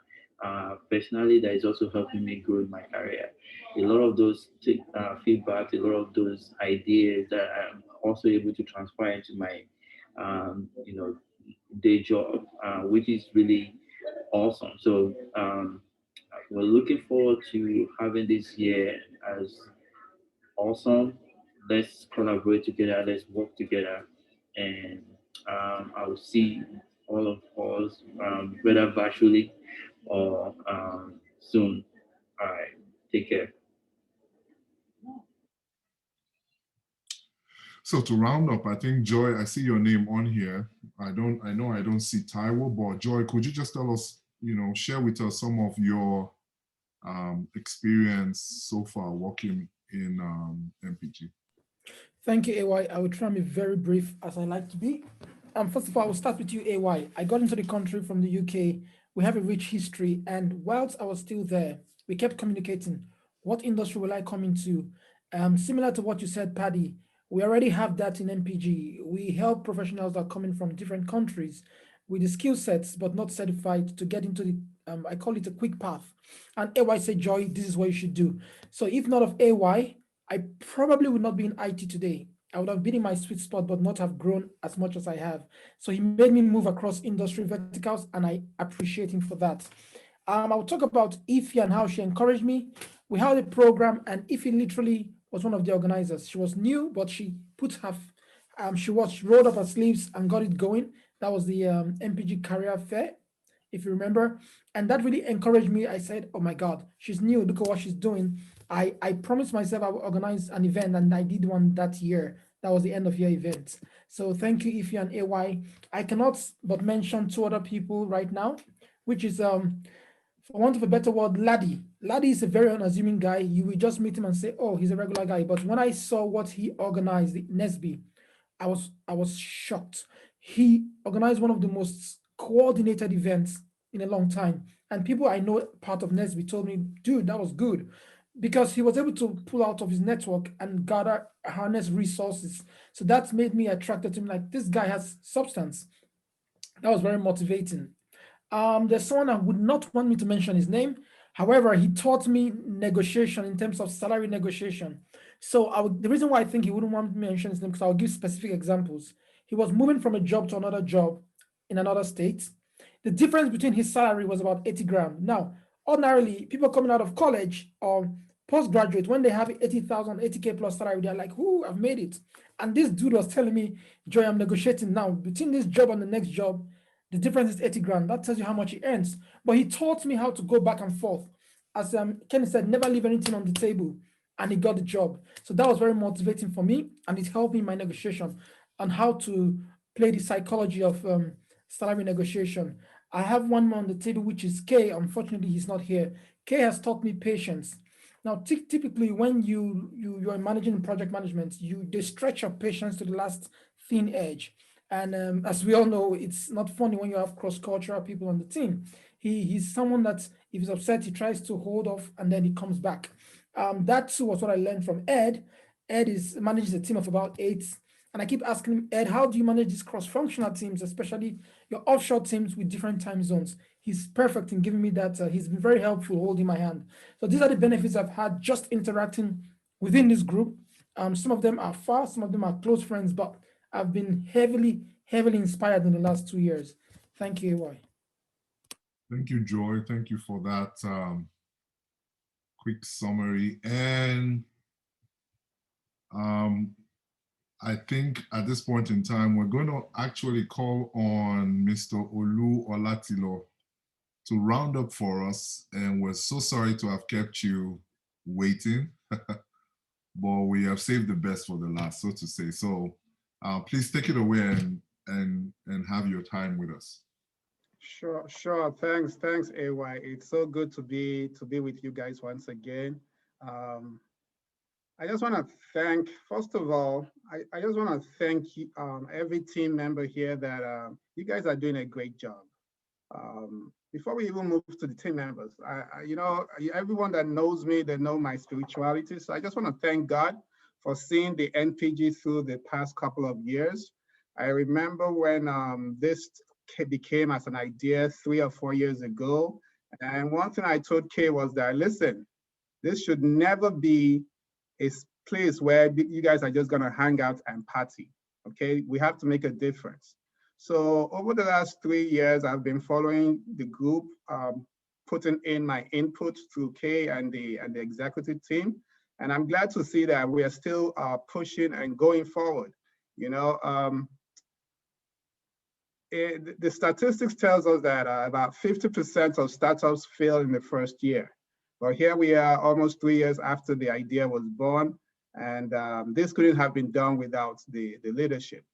Personally, that is also helping me grow in my career. A lot of those feedback, a lot of those ideas that I'm also able to transfer into my, day job, which is really awesome. So we're looking forward to having this year as awesome. Let's collaborate together. Let's work together, and I will see all of us, whether virtually or soon. All right, take care. So to round up, I think Joy, I see your name on here. I know I don't see Taiwo, but Joy, could you just tell us, share with us some of your experience so far working in MPG? Thank you, AY. I will try and be very brief as I like to be. First of all, I will start with you, AY. I got into the country from the UK. We have a rich history, and whilst I was still there, we kept communicating. What industry will I come into? Similar to what you said, Paddy, we already have that in NPG. We help professionals that are coming from different countries with the skill sets, but not certified, to get into the, I call it a quick path. And AY said, Joy, this is what you should do. So if not of AY, I probably would not be in IT today. I would have been in my sweet spot, but not have grown as much as I have. So he made me move across industry verticals, and I appreciate him for that. I'll talk about Ify and how she encouraged me. We had a program, and Ify literally was one of the organizers. She was new, but she put her, she rolled up her sleeves and got it going. That was the NPG Career Fair, if you remember. And that really encouraged me. I said, oh my God, she's new, look at what she's doing. I promised myself I would organize an event, and I did one that year. That was the end of year event. So thank you, Ify and AY. I cannot but mention two other people right now, which is, for want of a better word, Laddie. Laddie is a very unassuming guy. You will just meet him and say, oh, he's a regular guy. But when I saw what he organized, the Nesby, I was shocked. He organized one of the most coordinated events in a long time. And people I know part of Nesby told me, dude, that was good, because he was able to pull out of his network and harness resources. So that made me attracted to him, like, this guy has substance. That was very motivating. There's someone I would not want me to mention his name. However, he taught me negotiation in terms of salary negotiation. So the reason why I think he wouldn't want me to mention his name, because I'll give specific examples. He was moving from a job to another job in another state. The difference between his salary was about 80 grand. Now, ordinarily, people coming out of college or postgraduate, when they have 80,000, 80K plus salary, they're like, "Ooh, I've made it." And this dude was telling me, Joy, I'm negotiating now. Between this job and the next job, the difference is 80 grand. That tells you how much he earns. But he taught me how to go back and forth. As Kenny said, never leave anything on the table. And he got the job. So that was very motivating for me. And it helped me in my negotiation on how to play the psychology of salary negotiation. I have one more on the table, which is Kay. Unfortunately, he's not here. Kay has taught me patience. Now, typically, when you're managing project management, they stretch your patience to the last thin edge. And as we all know, it's not funny when you have cross-cultural people on the team. He's someone that, if he's upset, he tries to hold off and then he comes back. That too was what I learned from Ed. Ed manages a team of about 8. And I keep asking him, Ed, how do you manage these cross-functional teams, especially your offshore teams with different time zones? He's perfect in giving me that. He's been very helpful holding my hand. So these are the benefits I've had just interacting within this group. Some of them are far, some of them are close friends, but I've been heavily inspired in the last 2 years. Thank you, AY. Thank you, Joy. Thank you for that quick summary. And I think at this point in time, we're going to actually call on Mr. Olu Olatilo to round up for us. And we're so sorry to have kept you waiting, but we have saved the best for the last, so to say. So please take it away and have your time with us. Sure. Thanks, AY. It's so good to be with you guys once again. I just want to thank, first of all, I just want to thank every team member here that you guys are doing a great job. Before we even move to the team members, everyone that knows me, they know my spirituality. So I just want to thank God for seeing the NPG through the past couple of years. I remember when this became as an idea 3 or 4 years ago. And one thing I told Kay was that, listen, this should never be a place where you guys are just going to hang out and party. Okay, we have to make a difference. So over the last 3 years, I've been following the group, putting in my input through Kay and the executive team. And I'm glad to see that we are still pushing and going forward. The statistics tells us that about 50% of startups fail in the first year. But here we are almost 3 years after the idea was born, and this couldn't have been done without the leadership.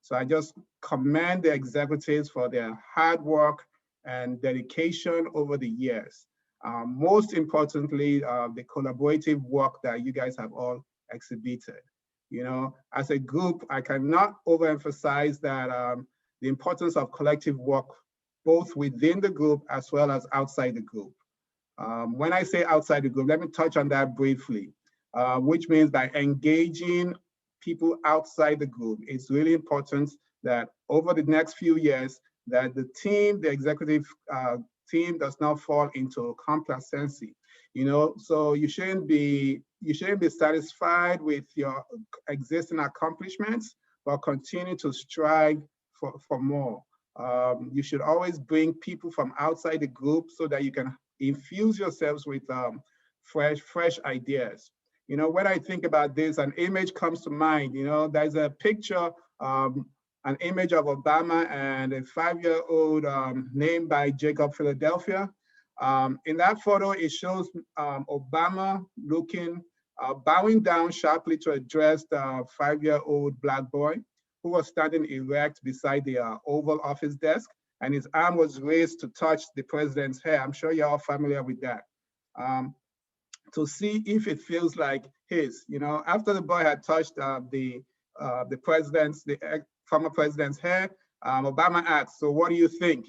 So I just commend the executives for their hard work and dedication over the years. Most importantly, the collaborative work that you guys have all exhibited. As a group, I cannot overemphasize that the importance of collective work, both within the group as well as outside the group. When I say outside the group, let me touch on that briefly, which means by engaging people outside the group, it's really important that over the next few years, that the team, the executive team does not fall into complacency. So you shouldn't be satisfied with your existing accomplishments, but continue to strive for more. You should always bring people from outside the group so that you can infuse yourselves with fresh ideas. When I think about this, an image comes to mind. There's a picture, an image of Obama and a 5-year-old named by Jacob Philadelphia. In that photo, it shows Obama bowing down sharply to address the 5-year-old Black boy who was standing erect beside the Oval Office desk, and his arm was raised to touch the president's hair. I'm sure you're all familiar with that. To see if it feels like his. After the boy had touched the former president's hair, Obama asked, "So what do you think?"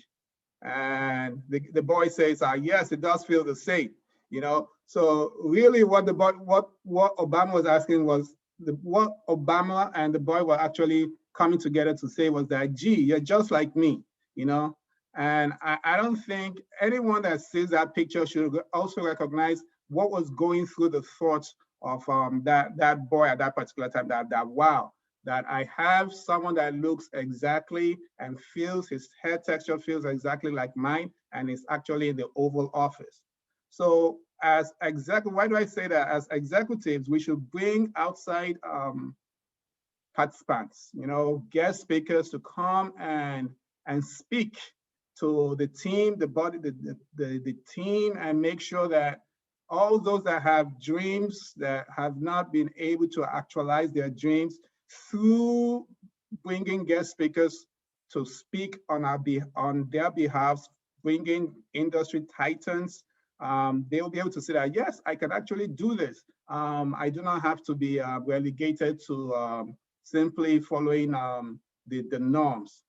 And the boy says, "Yes, it does feel the same." So really, what Obama was asking was, what Obama and the boy were actually coming together to say was that, "Gee, you're just like me," And I don't think anyone that sees that picture should also recognize what was going through the thoughts of that boy at that particular time, that wow, that I have someone that looks exactly and feels, his hair texture feels exactly like mine, and is actually in the Oval Office. So why do I say that? As executives, we should bring outside participants, guest speakers to come and speak to the team, the team, and make sure that all those that have dreams that have not been able to actualize their dreams, through bringing guest speakers to speak on their behalf, bringing industry titans, they will be able to say that, yes, I can actually do this. I do not have to be relegated to simply following the norms.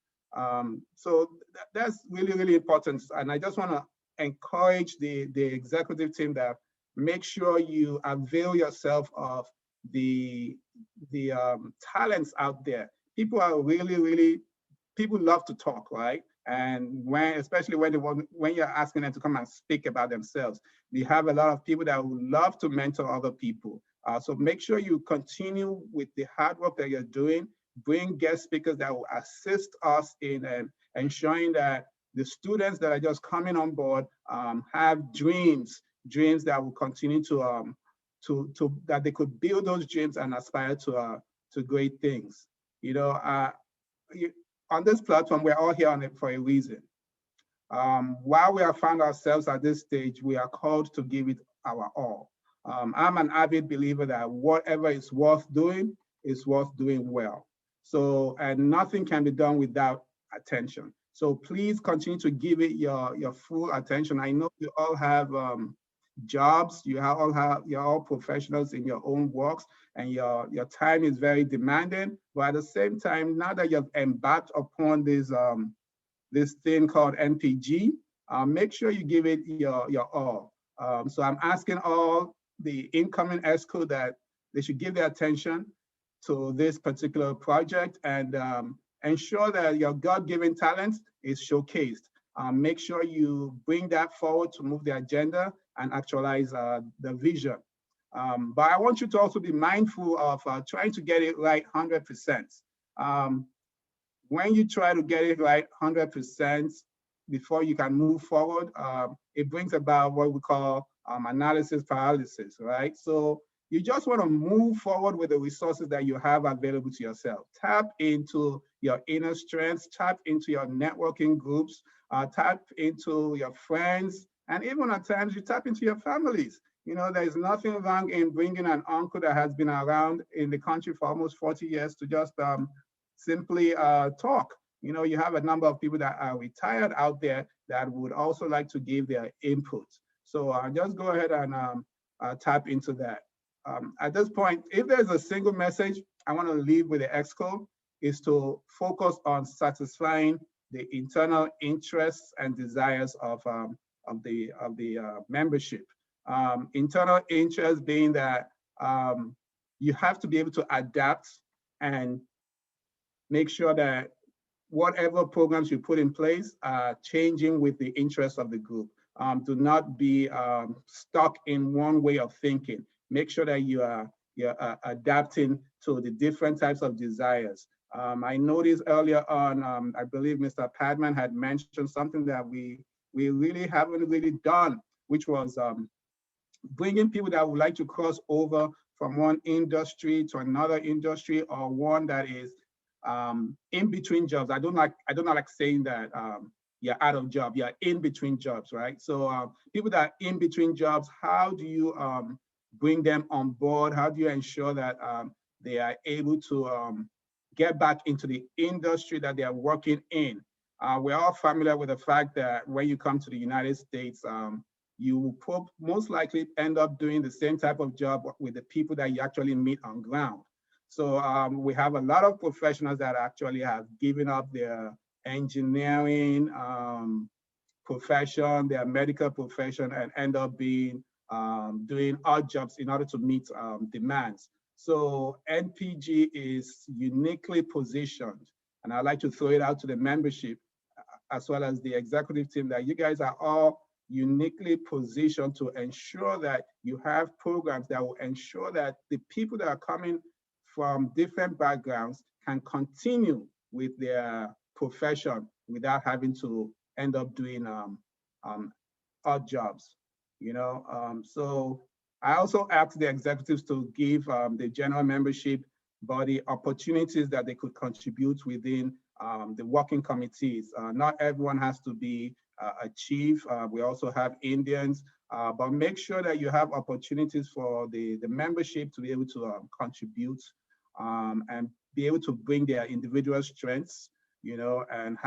So that's really, really important. And I just want to encourage the executive team that make sure you avail yourself of the talents out there. People are really, people love to talk, right? And especially when you're asking them to come and speak about themselves, we have a lot of people that would love to mentor other people. So make sure you continue with the hard work that you're doing. Bring guest speakers that will assist us in ensuring that the students that are just coming on board have dreams that will continue to that they could build those dreams and aspire to great things. On this platform, we're all here on it for a reason. While we have found ourselves at this stage, we are called to give it our all. I'm an avid believer that whatever is worth doing is worth doing well. So, and nothing can be done without attention. So please continue to give it your full attention. I know you all have jobs, you're all professionals in your own works, and your time is very demanding. But at the same time, now that you've embarked upon this thing called NPG, make sure you give it your all. So I'm asking all the incoming EXCO that they should give their attention to this particular project and ensure that your God-given talent is showcased. Make sure you bring that forward to move the agenda and actualize the vision. But I want you to also be mindful of trying to get it right 100%. When you try to get it right 100% before you can move forward, it brings about what we call analysis paralysis, right? So you just want to move forward with the resources that you have available to yourself. Tap into your inner strengths, tap into your networking groups, tap into your friends, and even at times you tap into your families. There's nothing wrong in bringing an uncle that has been around in the country for almost 40 years to just simply talk. You have a number of people that are retired out there that would also like to give their input. So just go ahead and tap into that. At this point, if there's a single message I want to leave with the EXCO, is to focus on satisfying the internal interests and desires of the membership. Internal interest being that you have to be able to adapt and make sure that whatever programs you put in place are changing with the interests of the group. Do not be stuck in one way of thinking. Make sure that you're adapting to the different types of desires. I noticed earlier on, I believe Mr. Padman had mentioned something that we really haven't really done, which was bringing people that would like to cross over from one industry to another industry, or one that is in between jobs. I don't like saying that you're out of job, you're in between jobs, right? So people that are in between jobs, how do you bring them on board? How do you ensure that they are able to get back into the industry that they are working in? We're all familiar with the fact that when you come to the United States, you will most likely end up doing the same type of job with the people that you actually meet on ground. So we have a lot of professionals that actually have given up their engineering profession, their medical profession, and end up being doing odd jobs in order to meet demands. So NPG is uniquely positioned, and I'd like to throw it out to the membership as well as the executive team, that you guys are all uniquely positioned to ensure that you have programs that will ensure that the people that are coming from different backgrounds can continue with their profession without having to end up doing odd jobs, you know. So I also asked the executives to give the general membership body opportunities that they could contribute within the working committees. Not everyone has to be a chief. We also have Indians, but make sure that you have opportunities for the membership to be able to contribute and be able to bring their individual strengths, you know, and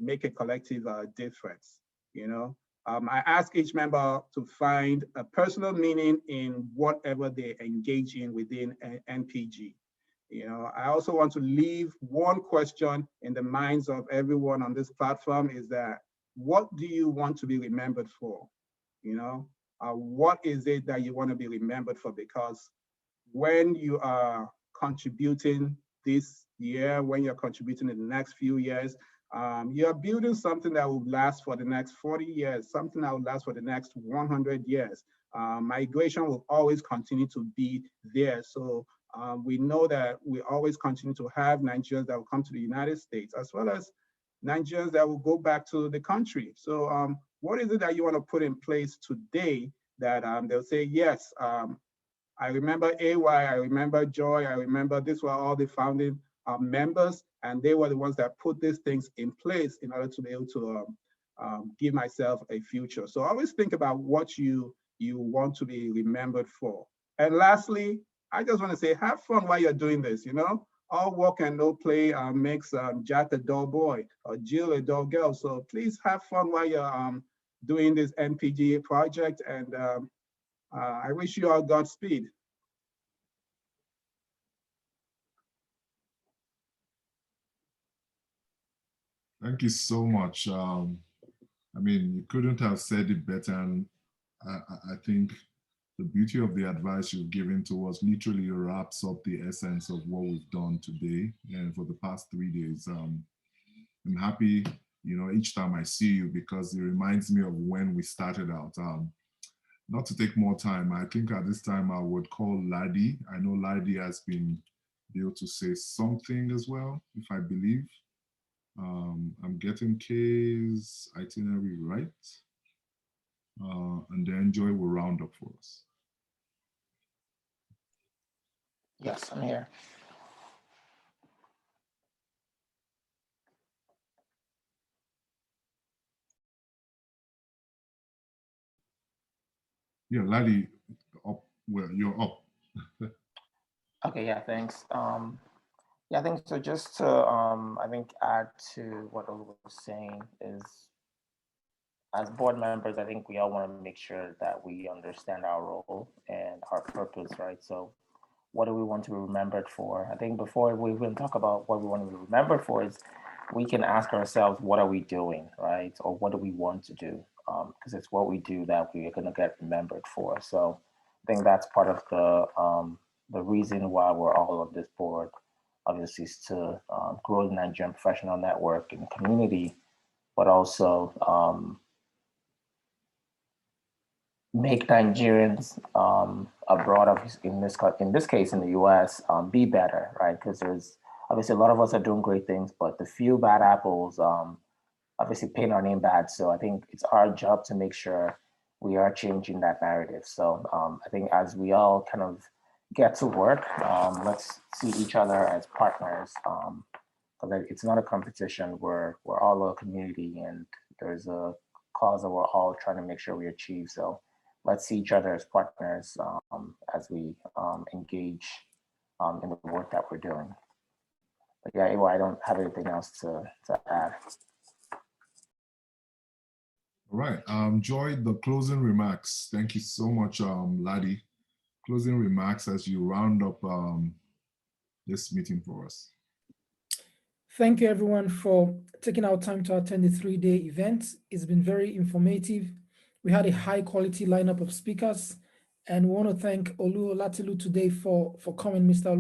make a collective difference, you know. I ask each member to find a personal meaning in whatever they engage in within NPG. You know, I also want to leave one question in the minds of everyone on this platform, is that what do you want to be remembered for? You know, what is it that you want to be remembered for? Because when you are contributing this year, when you're contributing in the next few years, you're building something that will last for the next 40 years, something that will last for the next 100 years. Migration will always continue to be there. So we know that we always continue to have Nigerians that will come to the United States, as well as Nigerians that will go back to the country. So what is it that you want to put in place today that they'll say, yes, I remember AY, I remember Joy, I remember these were all the founding members, and they were the ones that put these things in place in order to be able to give myself a future. So always think about what you want to be remembered for. And lastly, I just want to say, have fun while you're doing this, you know? All work and no play makes Jack a dull boy or Jill a dull girl. So please have fun while you're doing this NPG project, and I wish you all Godspeed. Thank you so much. I mean, you couldn't have said it better, and I think the beauty of the advice you've given to us literally wraps up the essence of what we've done today and for the past 3 days. I'm happy, you know, each time I see you, because it reminds me of when we started out. Not to take more time, I think at this time I would call Ladi. I know Ladi has been able to say something as well, if I believe. I'm getting Kay's itinerary right. And then Joy will round up for us. Yes, I'm here. Yeah, Ladi, up. Well, you're up. Okay, yeah, thanks. Yeah, I think so. Just to I think add to what Olu was saying is, as board members, I think we all want to make sure that we understand our role and our purpose, right? So what do we want to be remembered for? I think before we even talk about what we want to be remembered for, is we can ask ourselves, what are we doing, right? Or what do we want to do? Because it's what we do that we are going to get remembered for. So I think that's part of the reason why we're all on this board, obviously, is to grow the Nigerian professional network and community, but also make Nigerians abroad, in this case in the US, be better, right? Because there's obviously a lot of us are doing great things, but the few bad apples obviously paint our name bad. So I think it's our job to make sure we are changing that narrative. So I think as we all kind of get to work, let's see each other as partners. Because it's not a competition. We're all a community, and there's a cause that we're all trying to make sure we achieve. So let's see each other as partners as we engage in the work that we're doing. But yeah, Ewa, I don't have anything else to add. All right, Joy, the closing remarks. Thank you so much, Ladi. Closing remarks as you round up this meeting for us. Thank you, everyone, for taking our time to attend the 3-day event. It's been very informative. We had a high-quality lineup of speakers, and we want to thank Olu Olatilu today for coming, Mr.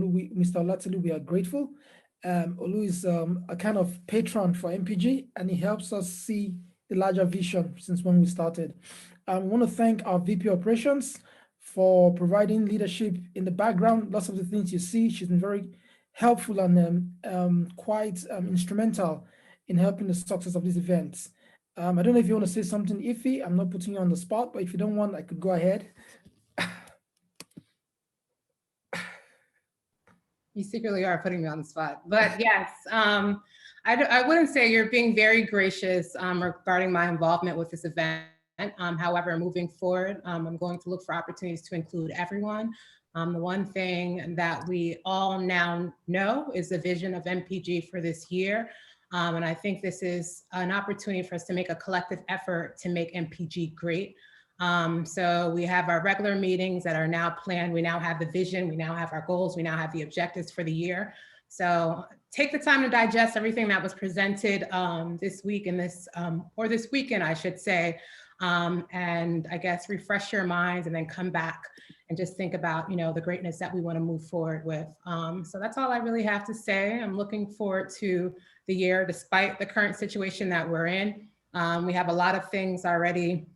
Olatilu. We are grateful. Olu is a kind of patron for MPG, and he helps us see the larger vision since when we started. I want to thank our VP Operations for providing leadership in the background. Lots of the things you see, she's been very helpful and quite instrumental in helping the success of these events. I don't know if you want to say something, Iffy. I'm not putting you on the spot, but if you don't want, I could go ahead. You secretly are putting me on the spot, but yes, I wouldn't say you're being very gracious regarding my involvement with this event. However, moving forward, I'm going to look for opportunities to include everyone. The one thing that we all now know is the vision of MPG for this year. And I think this is an opportunity for us to make a collective effort to make MPG great. So we have our regular meetings that are now planned. We now have the vision, we now have our goals, we now have the objectives for the year. So take the time to digest everything that was presented this week and or this weekend, I should say. And I guess refresh your minds and then come back and just think about, the greatness that we want to move forward with. So that's all I really have to say. I'm looking forward to the year, despite the current situation that we're in. We have a lot of things already,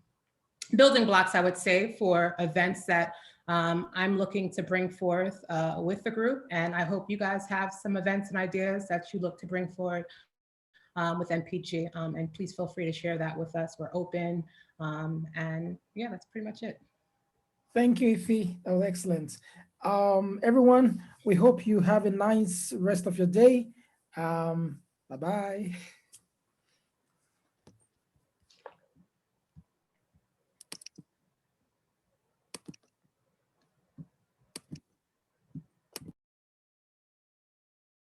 building blocks, I would say, for events that I'm looking to bring forth with the group. And I hope you guys have some events and ideas that you look to bring forward with MPG. And please feel free to share that with us. We're open. And yeah, that's pretty much it. Thank you, Iffy. That was excellent. Everyone, we hope you have a nice rest of your day. Bye-bye.